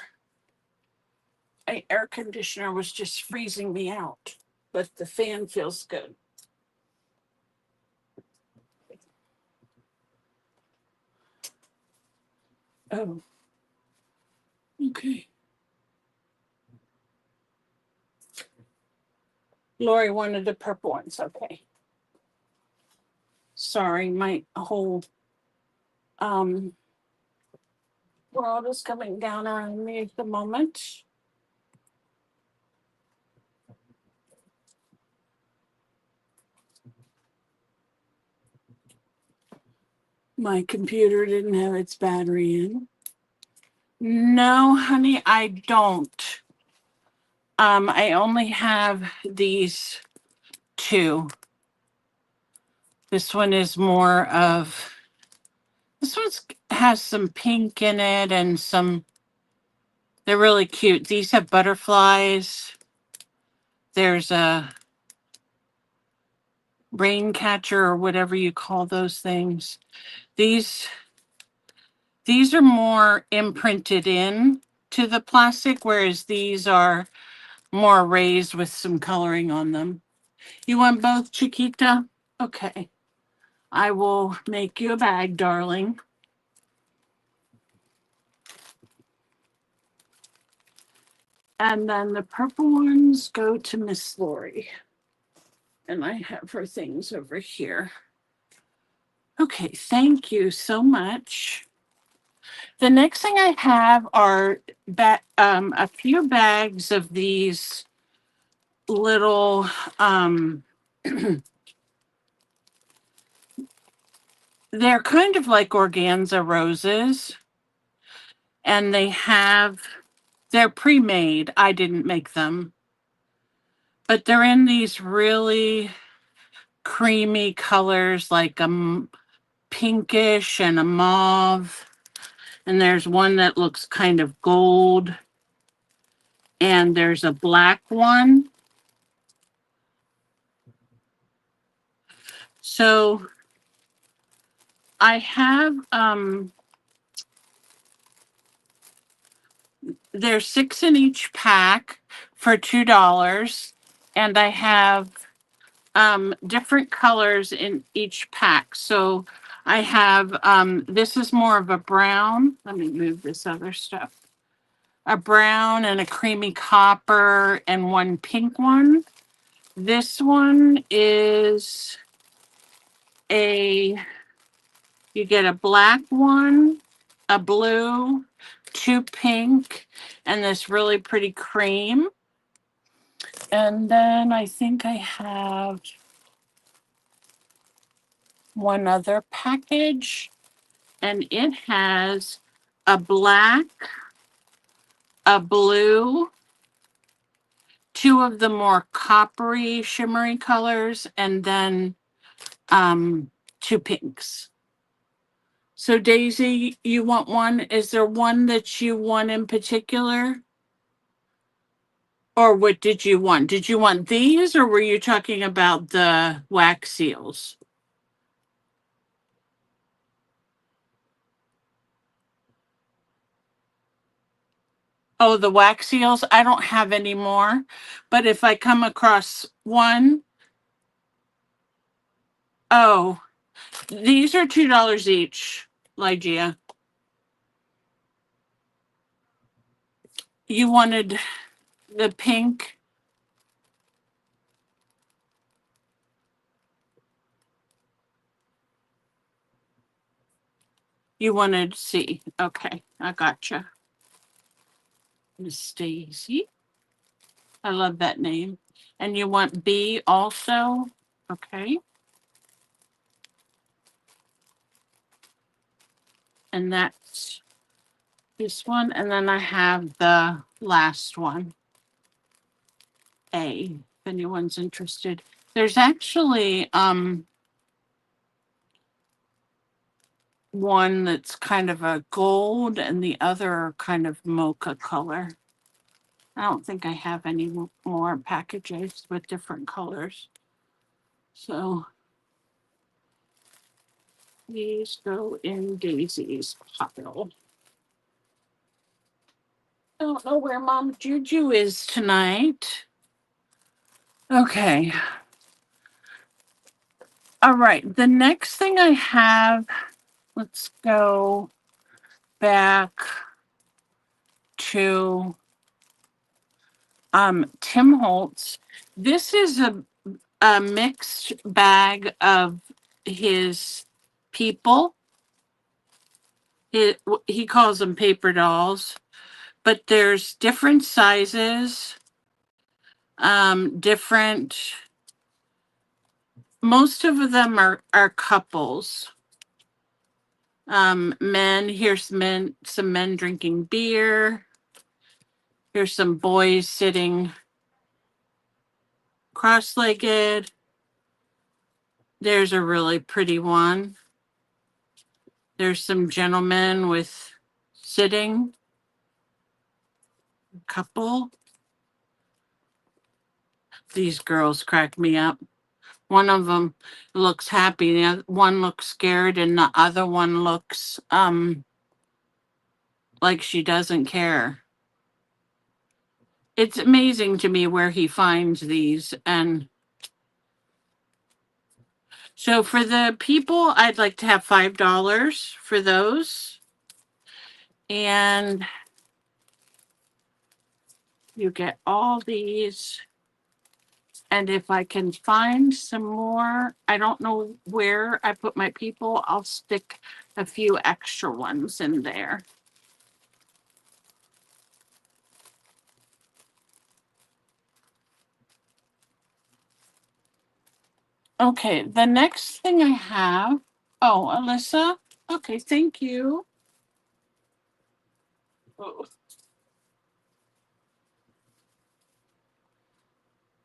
My air conditioner was just freezing me out, but the fan feels good. Oh, okay. Lori wanted the purple ones. Okay. Sorry, my whole um world is coming down around me at the moment. My computer didn't have its battery in. No, honey, I don't. I only have these 2. This one is more of this one's has some pink in it and some they're really cute. These have butterflies. There's a rain catcher or whatever you call those things. These these are more imprinted in to the plastic, whereas these are more raised with some coloring on them. You want both, Chiquita? Okay. I will make you a bag, darling. And then the purple ones go to Miss Lori. And I have her things over here. Okay, thank you so much. The next thing I have are a few bags of these little they're kind of like organza roses, and they're pre-made. I didn't make them, but they're in these really creamy colors like a pinkish and a mauve, and there's one that looks kind of gold, and there's a black one. So I have there's 6 in each pack for $2, and I have different colors in each pack. So I have this is more of a brown. Let me move this other stuff. a brown and a creamy copper and one pink one. This one is a, you get a black one, a blue, two pink, and this really pretty cream. And then I think I have one other package, and it has a black, a blue, two of the more coppery, shimmery colors, and then two pinks. So Daisy, you want one? Is there one that you want in particular? Or what did you want? Did you want these or were you talking about the wax seals? Oh, the wax seals? I don't have any more. But if I come across one, oh, these are $2 each, Lygia. You wanted the pink? You wanted C. Okay, I gotcha. Miss Daisy. I love that name. And you want B also? Okay. And that's this one. And then I have the last one, A, if anyone's interested. There's actually one that's kind of a gold and the other kind of mocha color. I don't think I have any more packages with different colors. So these go in Daisy's pile. I don't know where Mom Juju is tonight. Okay. All right. The next thing I have, let's go back to Tim Holtz. This is a mixed bag of his people. He calls them paper dolls, but there's different sizes, different. Most of them are couples. Men. Here's some men drinking beer. Here's some boys sitting cross-legged. There's a really pretty one. There's some gentlemen with sitting couple. These girls crack me up. One of them looks happy, the other one looks scared, and the other one looks like she doesn't care. It's amazing to me where he finds these. And so for the people, I'd like to have $5 for those. And you get all these. And if I can find some more, I don't know where I put my people, I'll stick a few extra ones in there. Okay, the next thing I have, oh, Alyssa, okay, thank you. Oh.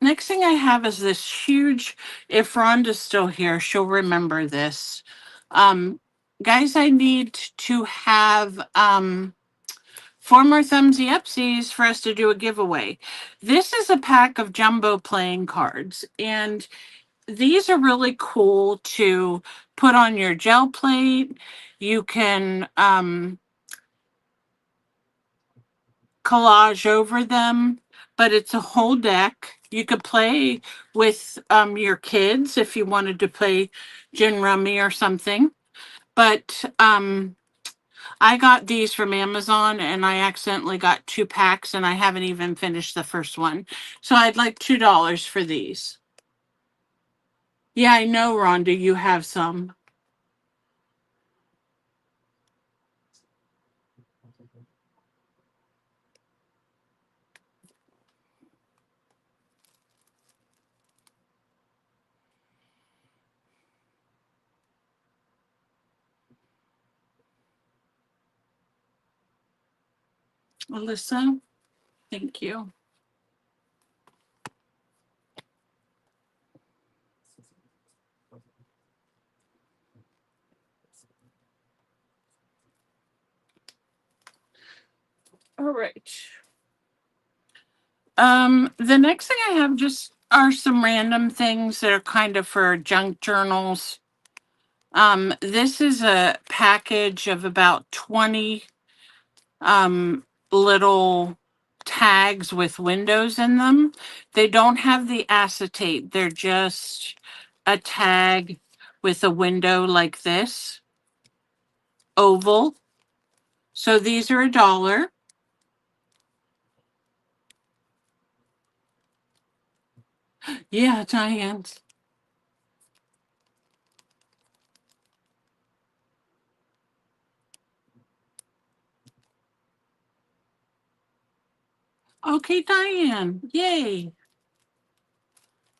Next thing I have is this huge, if Rhonda's still here, she'll remember this. Guys, I need to have 4 more thumbsy upsies for us to do a giveaway. This is a pack of jumbo playing cards, and these are really cool to put on your gel plate. You can collage over them, but it's a whole deck. You could play with your kids if you wanted to play gin rummy or something. But I got these from Amazon and I accidentally got 2 packs and I haven't even finished the first one. So I'd like $2 for these. Yeah, I know, Rhonda, you have some. Alyssa, thank you. All right. The next thing I have just are some random things that are kind of for junk journals. This is a package of about 20 little tags with windows in them. They don't have the acetate, they're just a tag with a window like this, oval. So these are $1. Yeah, Diane's. Okay, Diane. Yay.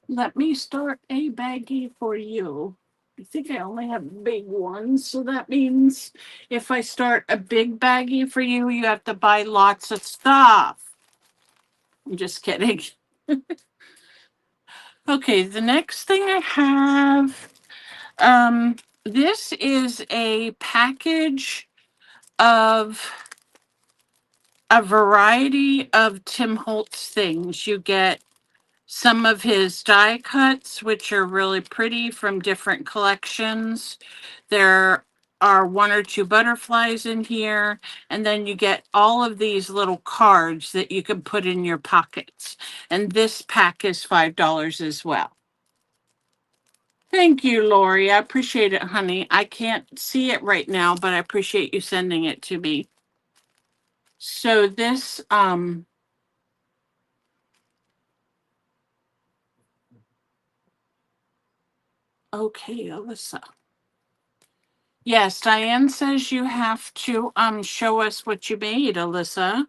Let me start a baggie for you. I think I only have big ones, so that means if I start a big baggie for you, you have to buy lots of stuff. I'm just kidding. Okay, the next thing I have, this is a package of a variety of Tim Holtz things. You get some of his die cuts, which are really pretty from different collections. There are 1 or 2 butterflies in here, and then you get all of these little cards that you can put in your pockets. And this pack is $5 as well. Thank you, Lori. I appreciate it, honey. I can't see it right now, but I appreciate you sending it to me. So this, okay, Alyssa. Yes, Diane says you have to show us what you made, Alyssa.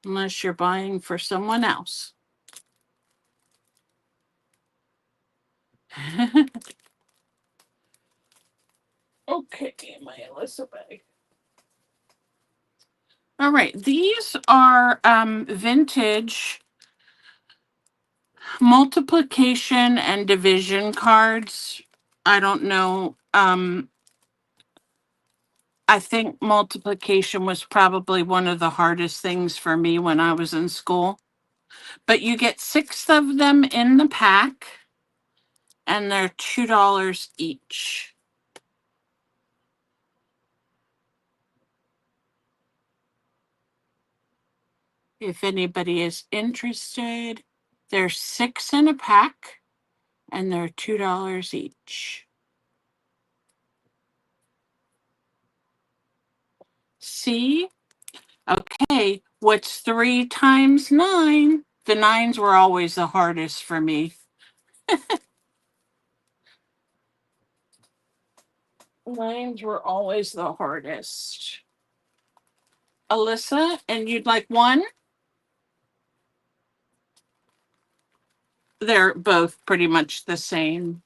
Unless you're buying for someone else. Okay, my Alyssa bag. All right, these are vintage multiplication and division cards. I don't know. I think multiplication was probably one of the hardest things for me when I was in school. But you get 6 of them in the pack, and they're $2 each. If anybody is interested, there's 6 in a pack, and they're $2 each. See? Okay, what's 3 times 9? The 9s were always the hardest for me. 9s were always the hardest. Alyssa, and you'd like one? They're both pretty much the same.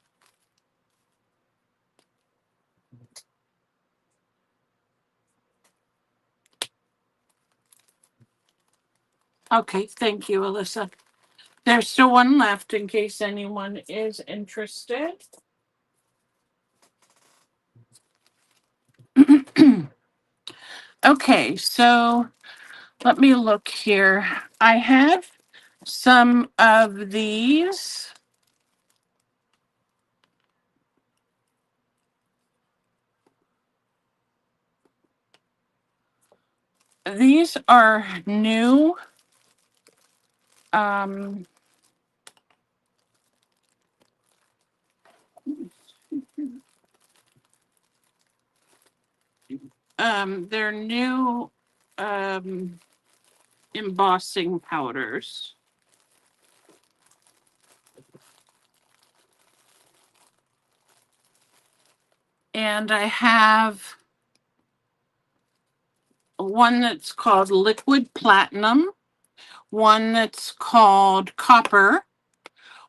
Okay, thank you, Alyssa. There's still one left in case anyone is interested. Okay, so let me look here. I have some of these. These are new. Um, their new embossing powders. And I have one that's called Liquid Platinum, one that's called Copper,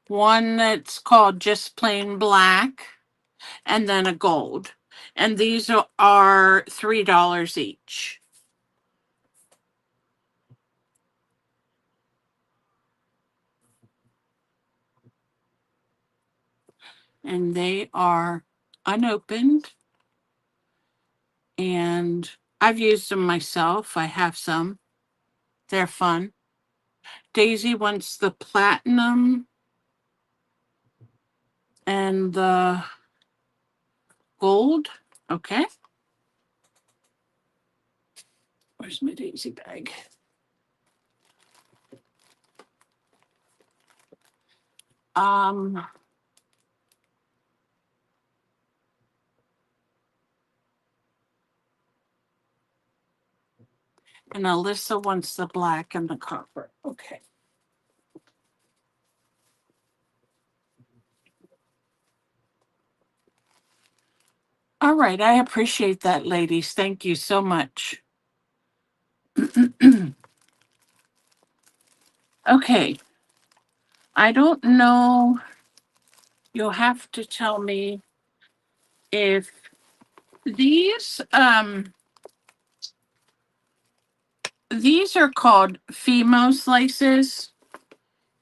one that's called just plain black, and then a gold. And these are $3 each. And they are unopened. And I've used them myself. I have some. They're fun. Daisy wants the platinum and the gold. Okay. Where's my Daisy bag? Um, and Alyssa wants the black and the copper. Okay. All right. I appreciate that, ladies. Thank you so much. Okay. I don't know. You'll have to tell me if these are called Fimo slices.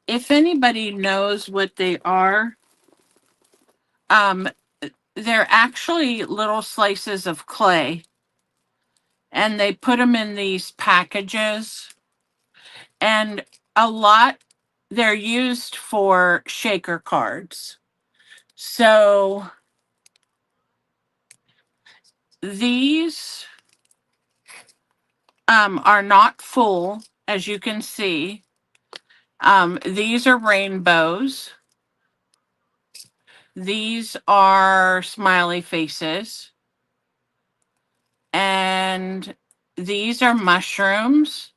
If anybody knows what they are, um, they're actually little slices of clay, and they put them in these packages. And a lot, they're used for shaker cards. So these are not full, as you can see. These are rainbows. These are smiley faces. And these are mushrooms.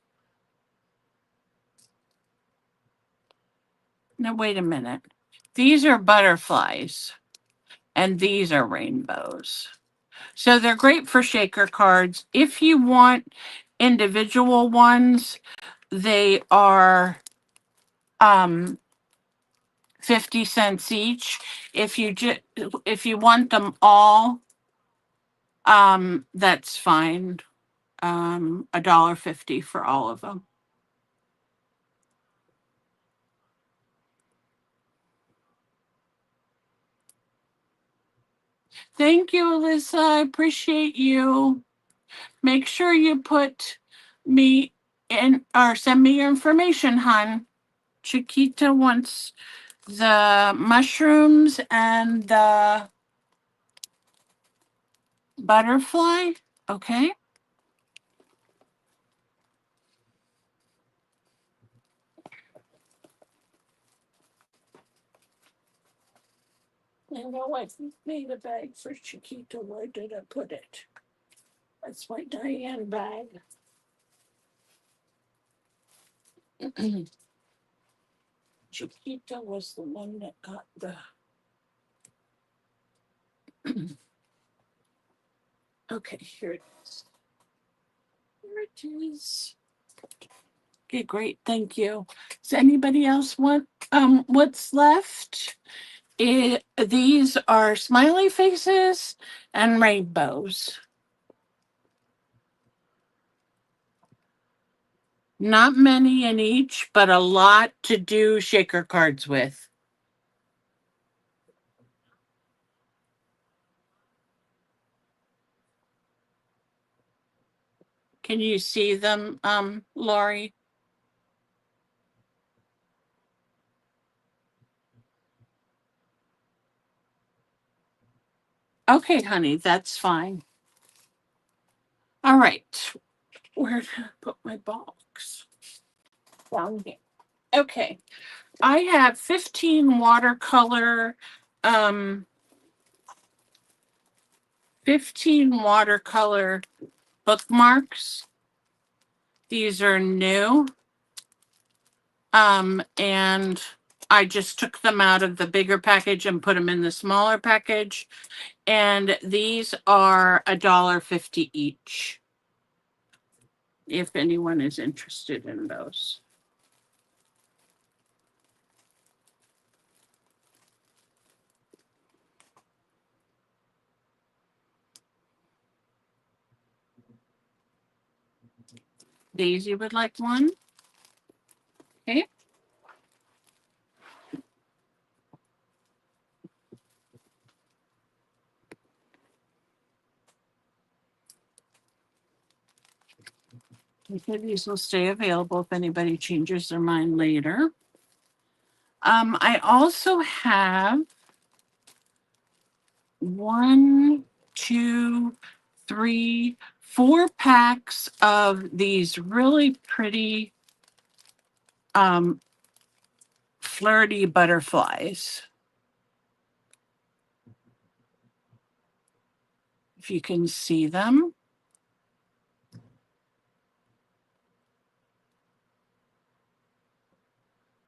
No, wait a minute. These are butterflies. And these are rainbows. So they're great for shaker cards. If you want individual ones, they are 50 cents each. If you want them all, that's fine. $1.50 for all of them. Thank you, Alyssa. I appreciate you. Make sure you put me in or send me your information, hon. Chiquita wants the mushrooms and the butterfly. Okay. I know I made a bag for Chiquita. Where did I put it? That's my Diane bag. Chiquita was the one that got the. Okay, here it is. Here it is. Okay, great. Thank you. Does anybody else want what's left? These are smiley faces and rainbows. Not many in each, but a lot to do shaker cards with. Can you see them, Lori? Okay, honey, that's fine. All right. Where did I put my box? Down here. Okay. I have 15 watercolor, um, 15 watercolor bookmarks. These are new. And I just took them out of the bigger package and put them in the smaller package. And these are $1.50 each, if anyone is interested in those. Daisy would like one. Okay. Okay, these will stay available if anybody changes their mind later. I also have 1, 2, 3, 4 packs of these really pretty flirty butterflies. If you can see them.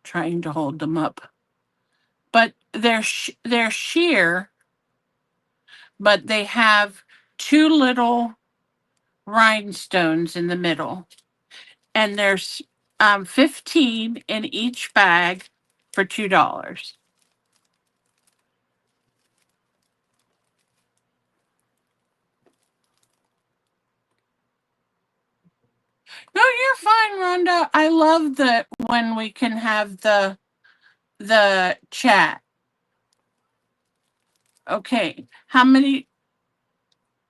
Trying to hold them up. But they're sheer, but they have 2 little rhinestones in the middle. And there's 15 in each bag for $2. No, you're fine, Rhonda. I love that when we can have the chat. Okay, how many?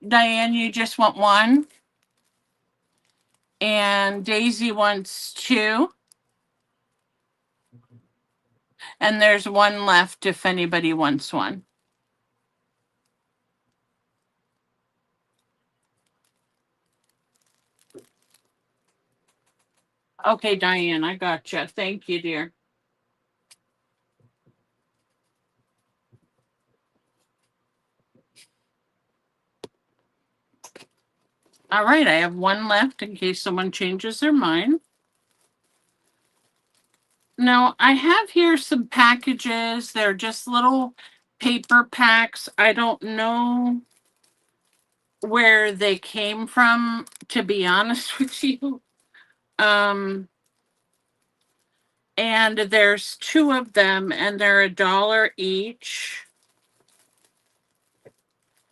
Diane, you just want one? And Daisy wants 2. And there's one left if anybody wants one. Okay, Diane, I gotcha. Thank you, dear. All right, I have one left in case someone changes their mind. Now, I have here some packages. They're just little paper packs. I don't know where they came from, to be honest with you. And there's 2 of them, and they're $1 each.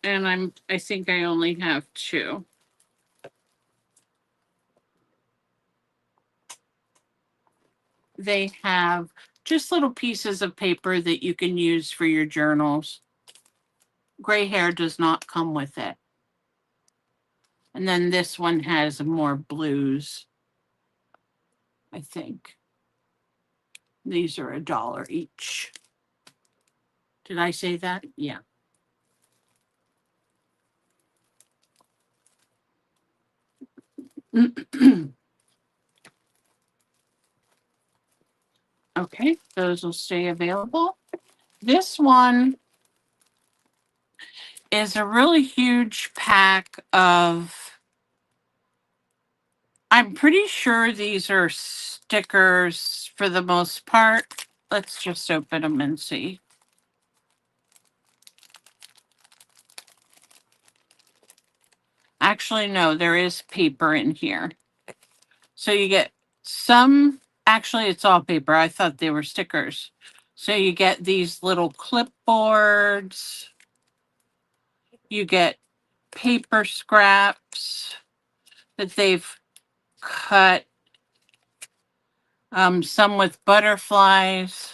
And I think I only have 2. They have just little pieces of paper that you can use for your journals. Gray hair does not come with it. And then this one has more blues, I think. These are $1 each. Did I say that? Yeah. Okay, those will stay available. This one is a really huge pack of, I'm pretty sure these are stickers for the most part. Let's just open them and see. Actually, no, there is paper in here. So you get some, actually, it's all paper. I thought they were stickers. So you get these little clipboards. You get paper scraps that they've cut, some with butterflies.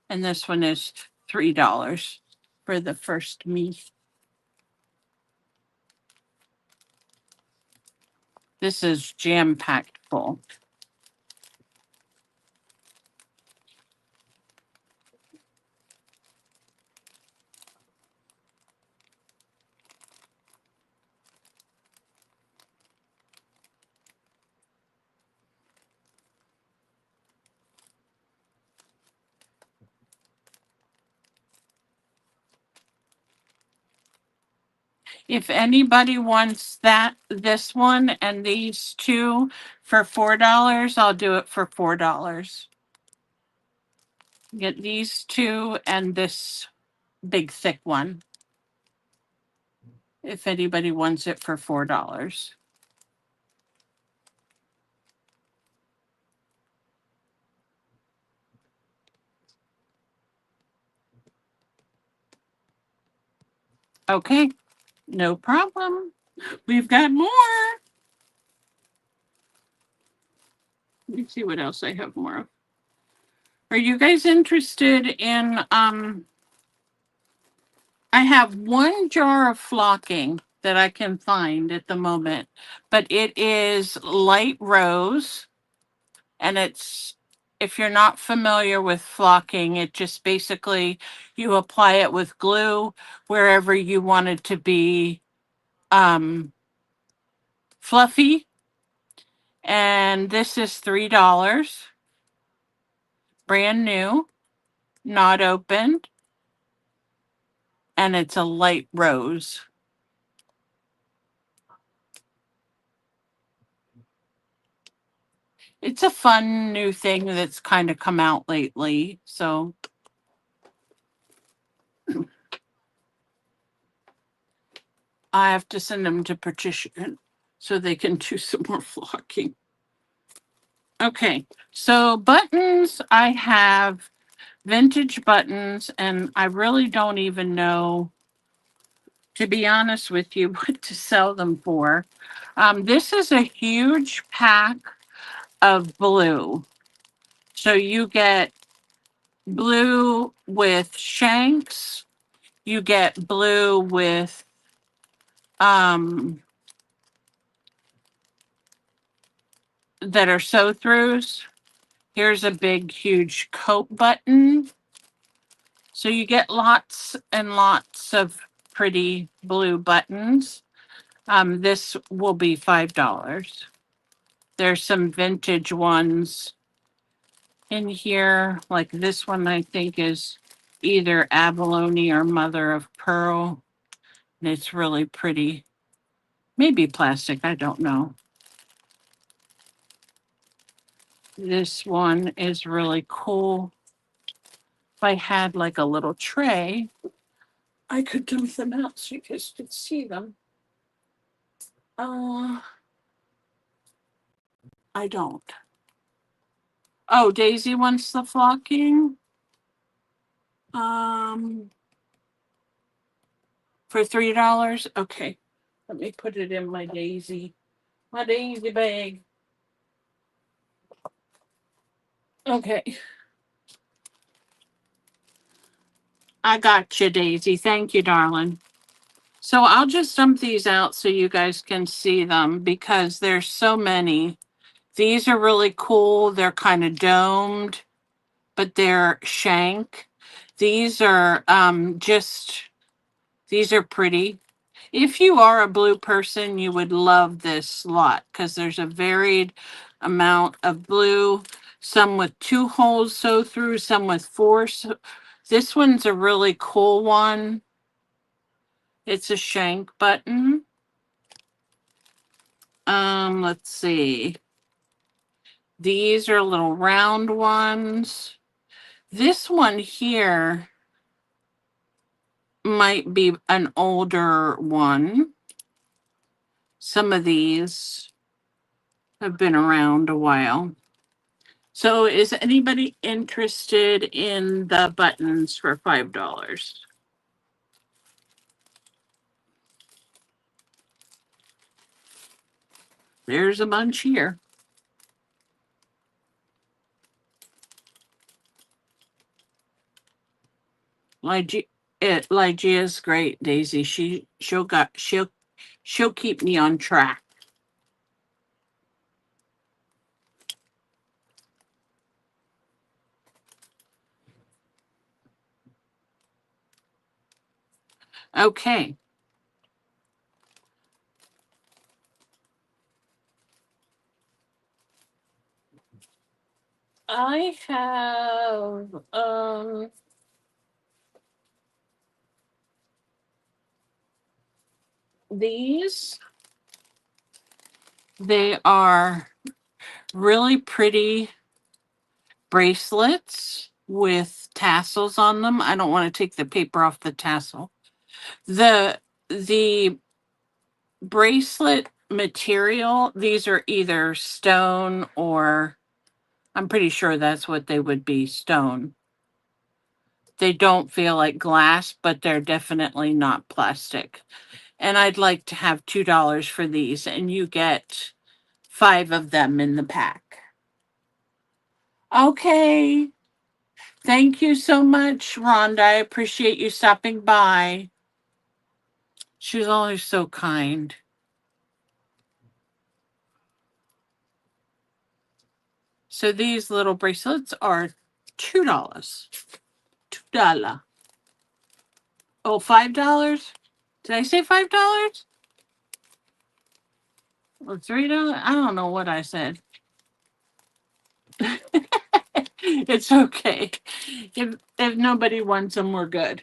And this one is $3 for the first me. This is jam-packed full. If anybody wants this one and these two for $4, I'll do it for $4. Get these two and this big thick one. If anybody wants it for $4. Okay, no problem. We've got more. Let me see what else I have more of. Are you guys interested in I have one jar of flocking that I can find at the moment, but it is light rose. And it's, if you're not familiar with flocking, it just basically you apply it with glue wherever you want it to be um, fluffy. And this is $3, brand new, not opened, and it's a light rose. It's a fun new thing that's kind of come out lately. So I have to send them to Patricia so they can do some more flocking. Okay, so buttons, I have vintage buttons, and I really don't even know, to be honest with you, what to sell them for. This is a huge pack of blue. So you get blue with shanks, you get blue with that are sew throughs. Here's a big, huge coat button. So you get lots and lots of pretty blue buttons. This will be $5. There's some vintage ones in here, like this one I think is either abalone or mother of pearl. And it's really pretty. Maybe plastic, I don't know. This one is really cool. If I had like a little tray, I could dump them out so you guys could see them. I don't. Oh, Daisy wants the flocking. For $3. Okay. Let me put it in my Daisy bag. Okay. I got you, Daisy. Thank you, darling. So I'll just dump these out so you guys can see them because there's so many. These are really cool. They're kind of domed, but they're shank. These are these are pretty. If you are a blue person, you would love this lot because there's a varied amount of blue, some with 2 holes sew through, some with 4. So this one's a really cool one. It's a shank button. Let's see. These are little round ones. This one here might be an older one. Some of these have been around a while. So is anybody interested in the buttons for $5? There's a bunch here. Lygia is great, Daisy. She'll keep me on track. Okay. I have these. They are really pretty bracelets with tassels on them. I don't want to take the paper off the tassel. The bracelet material, these are either stone or I'm pretty sure that's what they would be, stone. They don't feel like glass, but they're definitely not plastic. And I'd like to have $2 for these, and you get 5 of them in the pack. Okay. Thank you so much, Rhonda. I appreciate you stopping by. She's always so kind. So these little bracelets are $2. $2. Oh, $5? Did I say $5? Or $3? I don't know what I said. It's okay. If nobody wants them, we're good.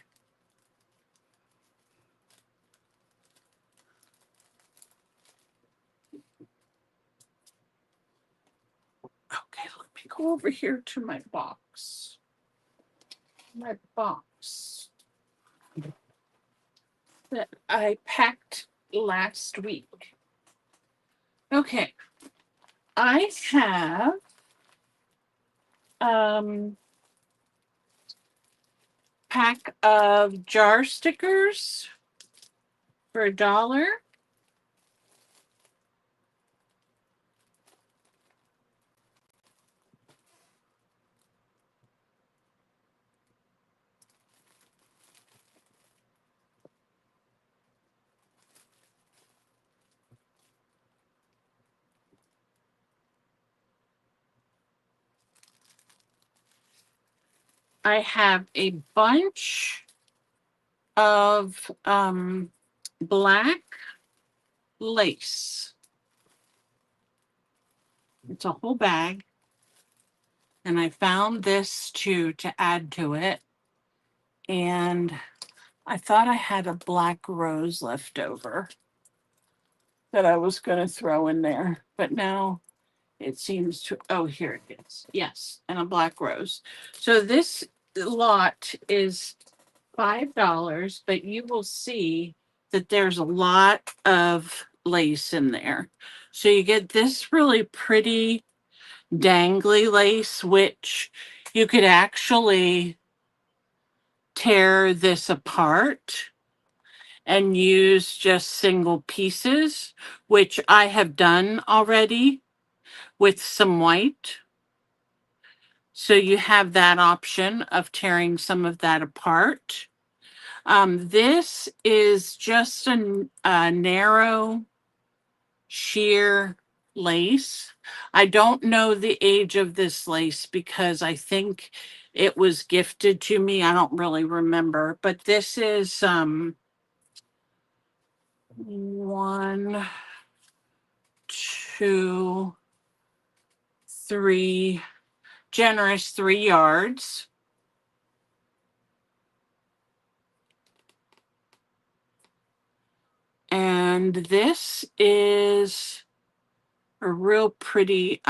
Okay, let me go over here to my box. My box that I packed last week. Okay. I have pack of jar stickers for $1. I have a bunch of black lace. It's a whole bag. And I found this to add to it. And I thought I had a black rose left over that I was going to throw in there. But now it seems to, oh, here it is. Yes, and a black rose. So this lot is $5, but you will see that there's a lot of lace in there. So you get this really pretty dangly lace, which you could actually tear this apart and use just single pieces, which I have done already with some white. So you have that option of tearing some of that apart. This is just a narrow sheer lace. I don't know the age of this lace because I think it was gifted to me. I don't really remember, but this is 1, 2, 3, generous 3 yards. And this is a real pretty,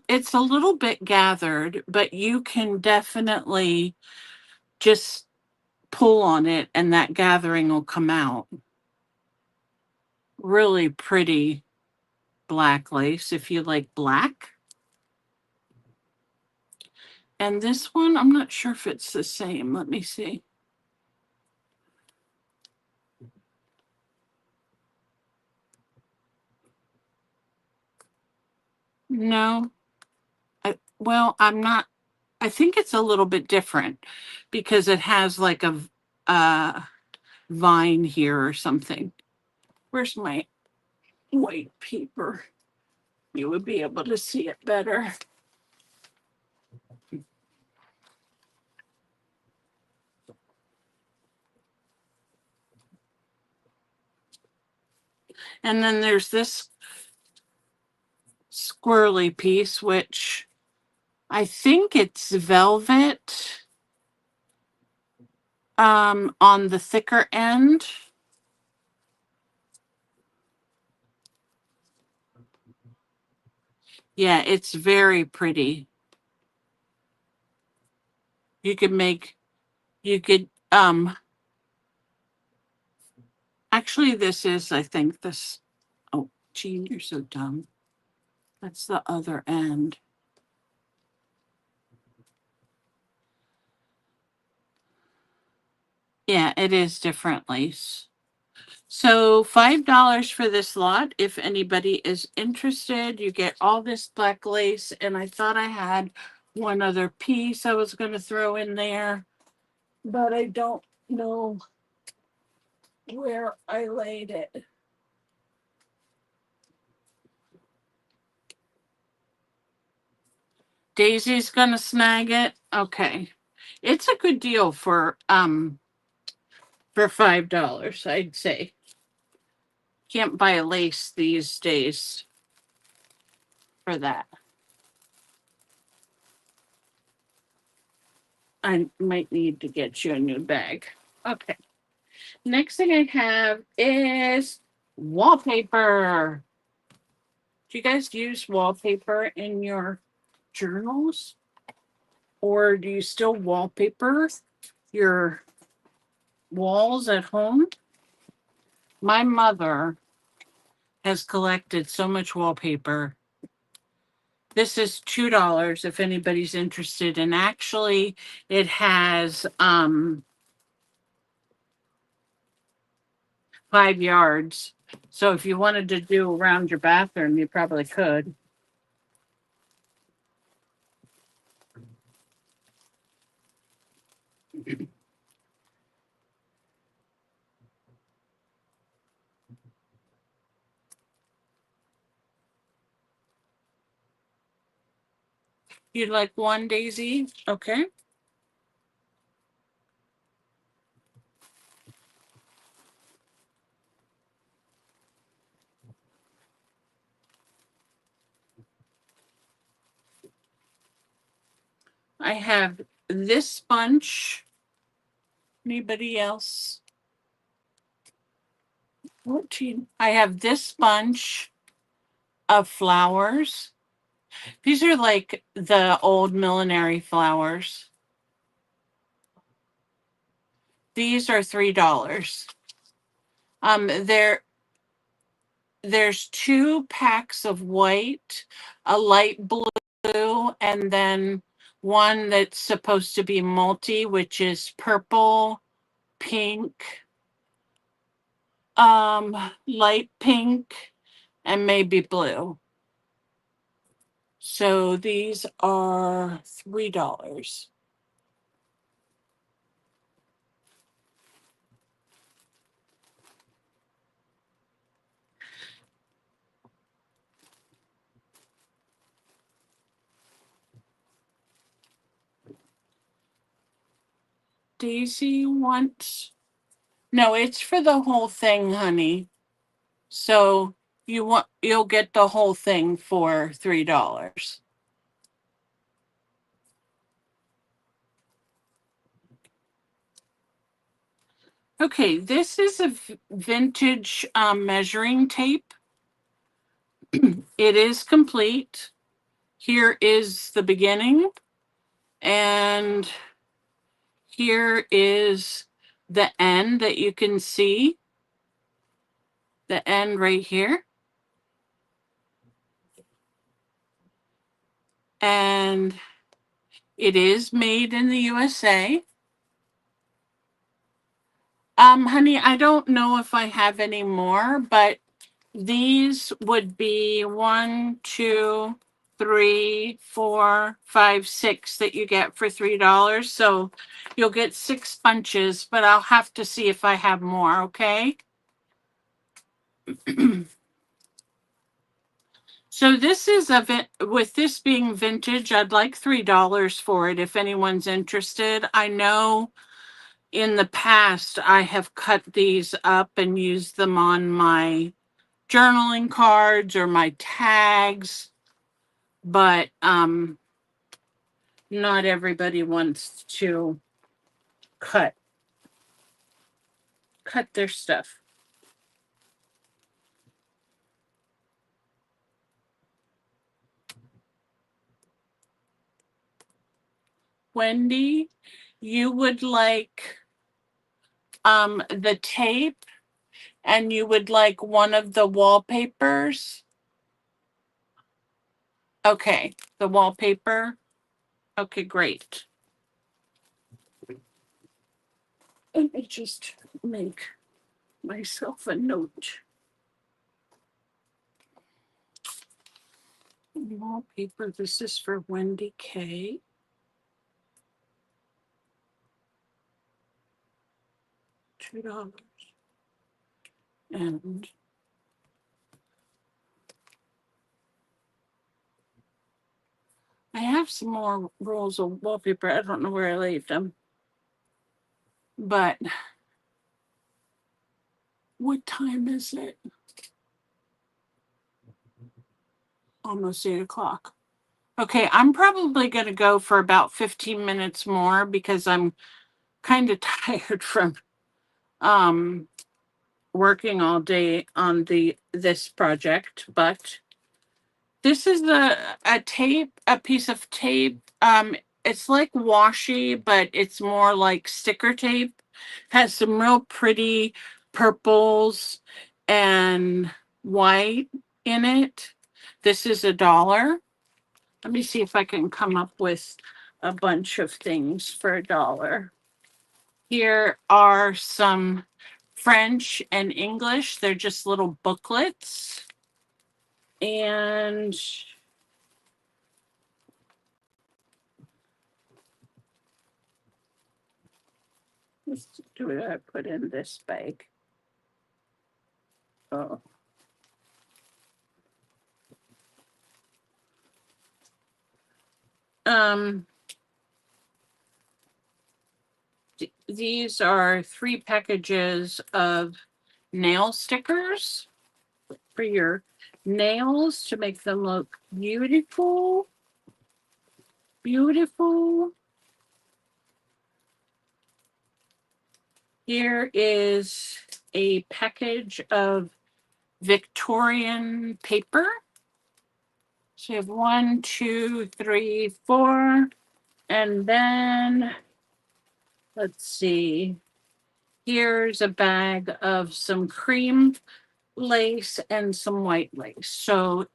it's a little bit gathered, but you can definitely just pull on it and that gathering will come out. Really pretty black lace if you like black. And this one, I'm not sure if it's the same. Let me see. No. Well, I'm not. I think it's a little bit different because it has like a vine here or something. Where's my white paper? You would be able to see it better. And then there's this squirrely piece, which I think it's velvet on the thicker end. Yeah, it's very pretty. You could make, you could, actually, this is, I think, this. Oh, Jean, you're so dumb. That's the other end. Yeah, it is different lace. So $5 for this lot. If anybody is interested, you get all this black lace. And I thought I had one other piece I was going to throw in there, but I don't know where I laid it. Daisy's gonna snag it. Okay. It's a good deal for $5, I'd say. Can't buy a lace these days for that. I might need to get you a new bag. Okay. Next thing I have is wallpaper. Do you guys use wallpaper in your journals? Or do you still wallpaper your walls at home? My mother has collected so much wallpaper. This is $2 if anybody's interested. And actually it has 5 yards. So if you wanted to do around your bathroom, you probably could. You'd like one, Daisy? Okay. I have this bunch. Anybody else? 14. I have this bunch of flowers. These are like the old millinery flowers. These are $3. There's 2 packs of white, a light blue, and then one that's supposed to be multi, which is purple, pink, light pink, and maybe blue. So these are $3. Daisy wants. No, it's for the whole thing, honey. So you'll get the whole thing for $3. Okay, this is a vintage measuring tape. It is complete. Here is the beginning, and here is the end that you can see. The end right here. And it is made in the USA. Honey, I don't know if I have any more, but these would be 1, 2, 3, 4, 5, 6 that you get for $3. So you'll get 6 bunches, but I'll have to see if I have more, okay? So this is with this being vintage, I'd like $3 for it if anyone's interested. I know in the past I have cut these up and used them on my journaling cards or my tags, but not everybody wants to cut their stuff. Wendy, you would like the tape and you would like one of the wallpapers. Okay, the wallpaper. Okay, great. Let me just make myself a note. Wallpaper, this is for Wendy K. $2. And I have some more rolls of wallpaper. I don't know where I laid them. But what time is it? Almost 8 o'clock. Okay, I'm probably going to go for about 15 minutes more because I'm kind of tired from um working all day on this project, but this is a piece of tape. It's like washi, but it's more like sticker tape. Has some real pretty purples and white in it. This is $1. Let me see if I can come up with a bunch of things for $1. Here are some French and English. They're just little booklets. And what do I put in this bag? Oh. Um, these are 3 packages of nail stickers for your nails to make them look beautiful. Beautiful. Here is a package of Victorian paper. So you have 1, 2, 3, 4. And then, let's see, here's a bag of some cream lace and some white lace. So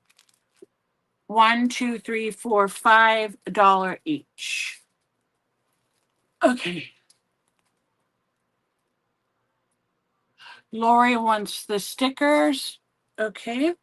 1, 2, 3, 4, $5 each. Okay. Lori wants the stickers. Okay.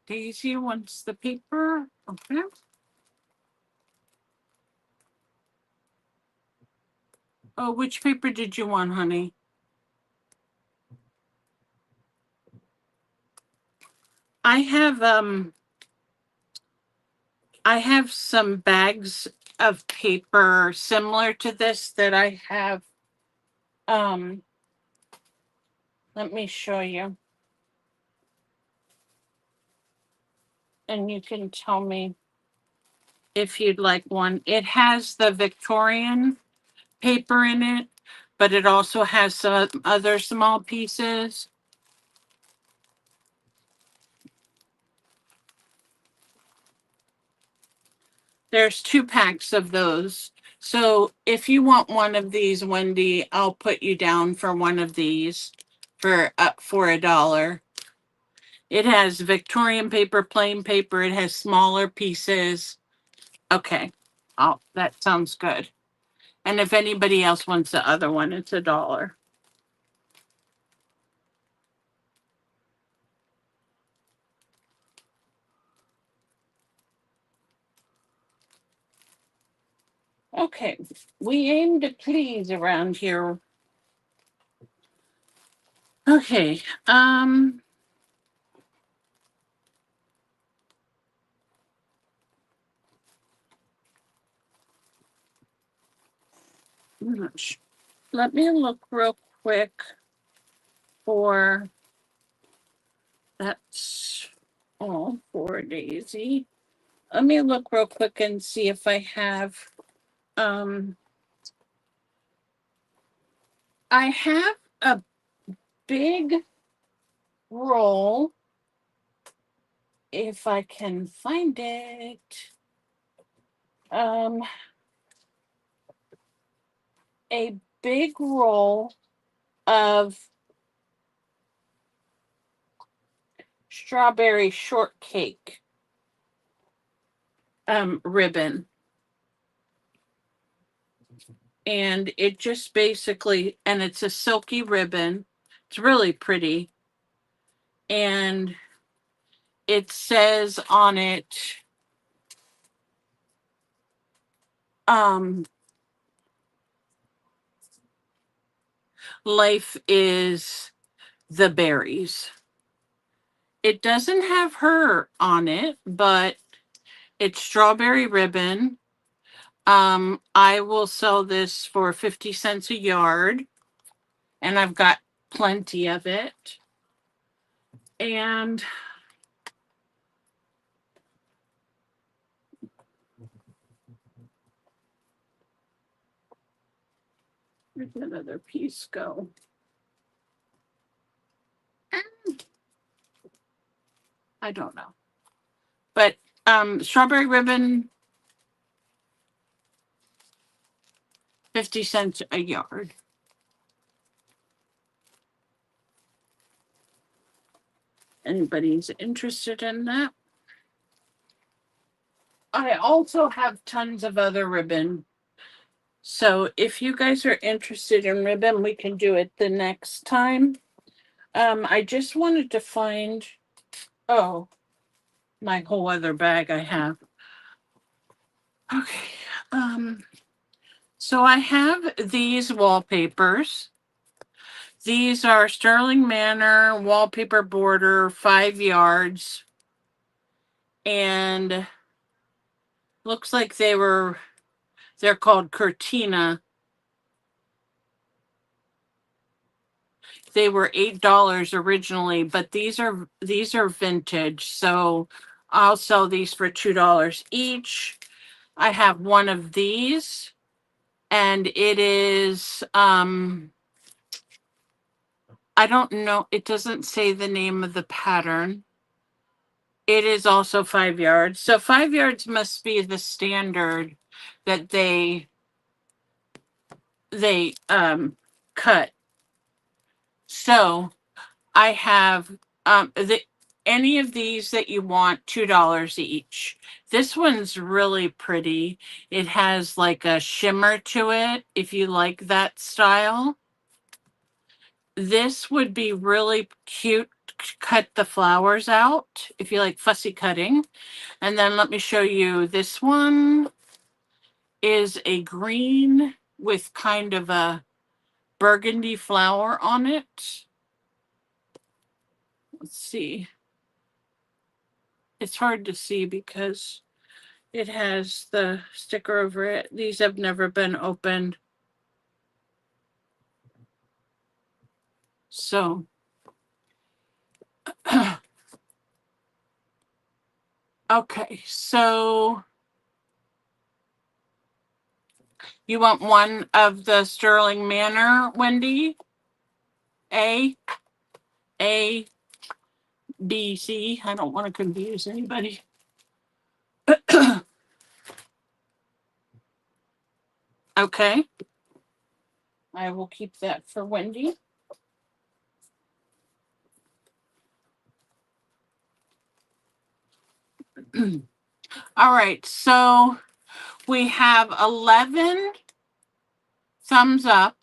Daisy wants the paper. Okay. Oh, which paper did you want, honey? I have some bags of paper similar to this that I have. Let me show you. And you can tell me if you'd like one. It has the Victorian paper in it, but it also has some other small pieces. There's 2 packs of those. So if you want one of these, Wendy, I'll put you down for one of these for $1. It has Victorian paper, plain paper. It has smaller pieces. Okay. Oh, that sounds good. And if anybody else wants the other one, it's $1. Okay. We aim to please around here. Okay. Let me look real quick for that's all for Daisy. Let me look real quick and see if I have um I have a big roll if I can find it. Um a big roll of strawberry shortcake ribbon, and it just basically, and it's a silky ribbon. It's really pretty, and it says on it um life is the berries. It doesn't have her on it, but it's strawberry ribbon. I will sell this for 50 cents a yard, and I've got plenty of it. And where'd another piece go? I don't know. But strawberry ribbon, 50 cents a yard. Anybody's interested in that? I also have tons of other ribbon. So if you guys are interested in ribbon, we can do it the next time. I just wanted to find, oh, my whole other bag I have. Okay. So I have these wallpapers. These are Sterling Manor wallpaper border, 5 yards. And looks like they're called Cortina. They were $8 originally, but these are vintage. So I'll sell these for $2 each. I have one of these, and it is I don't know, it doesn't say the name of the pattern. It is also 5 yards. So 5 yards must be the standard that they cut. So I have any of these that you want, $2 each. This one's really pretty. It has like a shimmer to it if you like that style. This would be really cute. Cut the flowers out if you like fussy cutting. And then let me show you, this one is a green with kind of a burgundy flower on it. Let's see. It's hard to see because it has the sticker over it. These have never been opened. So, okay, so you want one of the Sterling Manor, Wendy? A, A, B, C. I don't want to confuse anybody. Okay. I will keep that for Wendy. All right, so we have 11 thumbs up.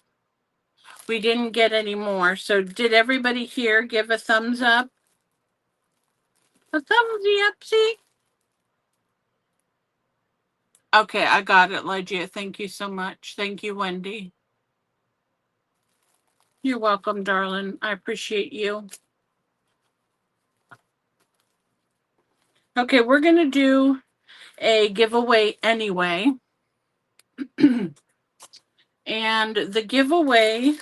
We didn't get any more. So did everybody here give a thumbs up? A thumbsy upsy? Okay, I got it, Lygia. Thank you so much. Thank you, Wendy. You're welcome, darling. I appreciate you. Okay, we're going to do a giveaway anyway. And the giveaway,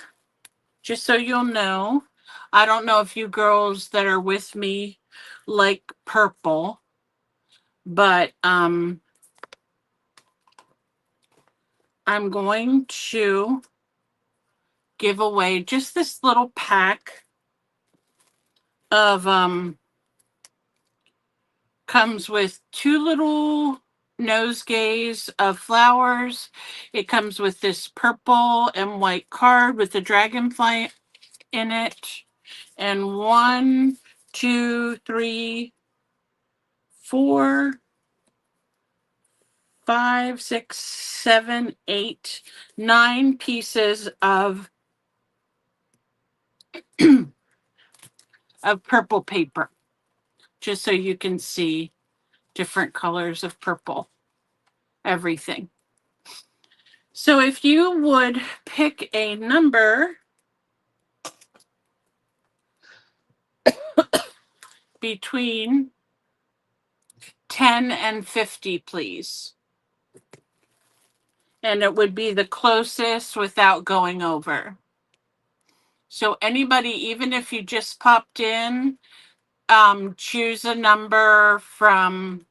just so you'll know, I don't know if you girls that are with me like purple, but I'm going to give away just this little pack of comes with 2 little nosegays of flowers. It comes with this purple and white card with the dragonfly in it. And 1, 2, 3, 4, 5, 6, 7, 8, 9 pieces of of purple paper, just so you can see different colors of purple, everything. So if you would pick a number between 10 and 50, please. And it would be the closest without going over. So anybody, even if you just popped in, choose a number from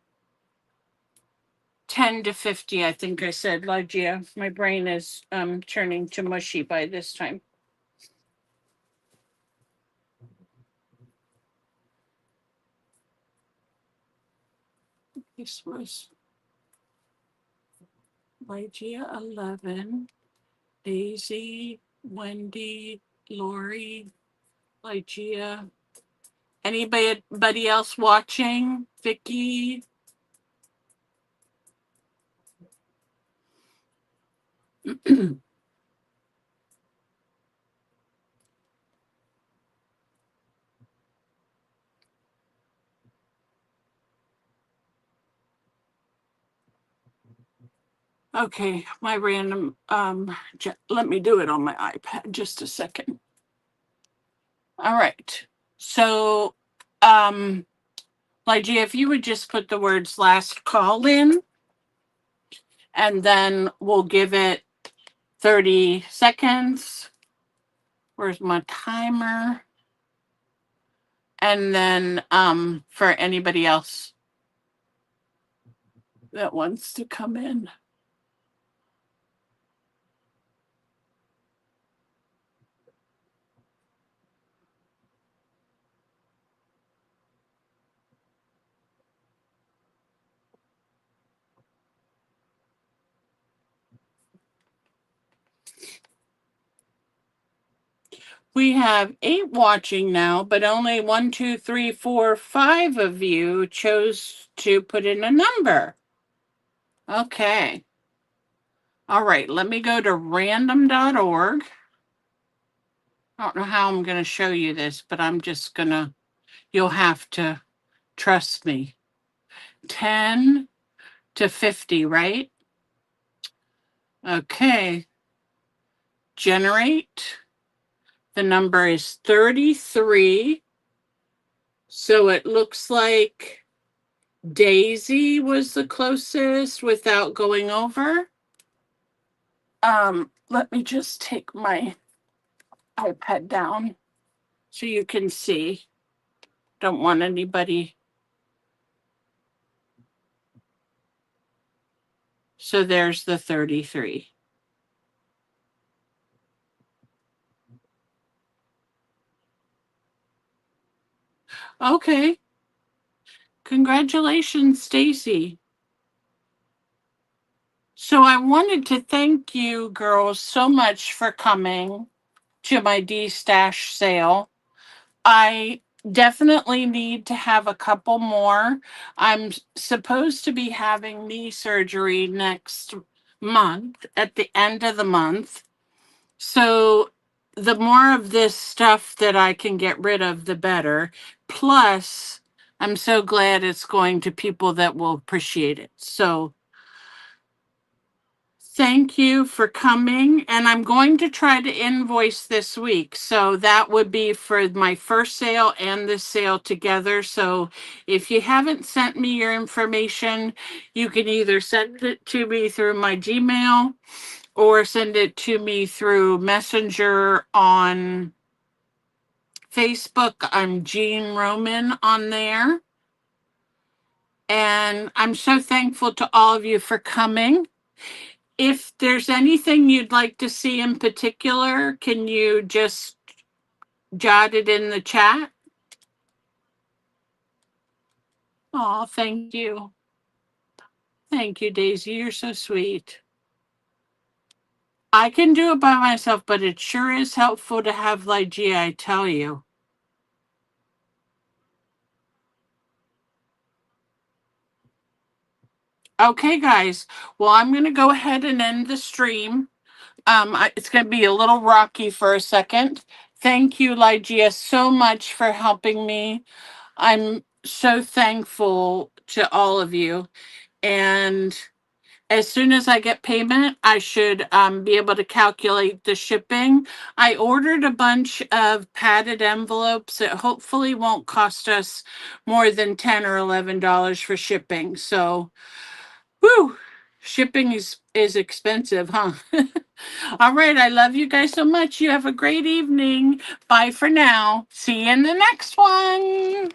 10 to 50, I think I said, Lygia. My brain is turning to mushy by this time. This was Lygia 11, Daisy, Wendy, Lori, Lygia. Anybody else watching? Vicky? Okay, my random, let me do it on my iPad just a second. All right. So, Lygia, if you would just put the words last call in, and then we'll give it 30 seconds. Where's my timer? And then for anybody else that wants to come in. We have 8 watching now, but only 1, 2, 3, 4, 5 of you chose to put in a number. Okay. All right, let me go to random.org. I don't know how I'm going to show you this, but I'm just going to, you'll have to trust me. 10 to 50, right? Okay. Generate. The number is 33. So it looks like Daisy was the closest without going over. Let me just take my iPad down so you can see. Don't want anybody. So there's the 33. Okay. Congratulations, Stacy. So I wanted to thank you girls so much for coming to my Destash sale. I definitely need to have a couple more. I'm supposed to be having knee surgery next month at the end of the month. So the more of this stuff that I can get rid of, the better. Plus, I'm so glad it's going to people that will appreciate it. So thank you for coming. And I'm going to try to invoice this week. So that would be for my first sale and this sale together. So if you haven't sent me your information, you can either send it to me through my Gmail or send it to me through Messenger on Facebook. I'm Jean Roman on there. And I'm so thankful to all of you for coming. If there's anything you'd like to see in particular, can you just jot it in the chat? Oh, thank you. Thank you, Daisy. You're so sweet. I can do it by myself, but it sure is helpful to have Lygia, I tell you. Okay, guys. Well, I'm going to go ahead and end the stream. It's going to be a little rocky for a second. Thank you, Lygia, so much for helping me. I'm so thankful to all of you. And as soon as I get payment, I should be able to calculate the shipping. I ordered a bunch of padded envelopes that hopefully won't cost us more than $10 or $11 for shipping. So, whew, shipping is expensive, huh? All right, I love you guys so much. You have a great evening. Bye for now. See you in the next one.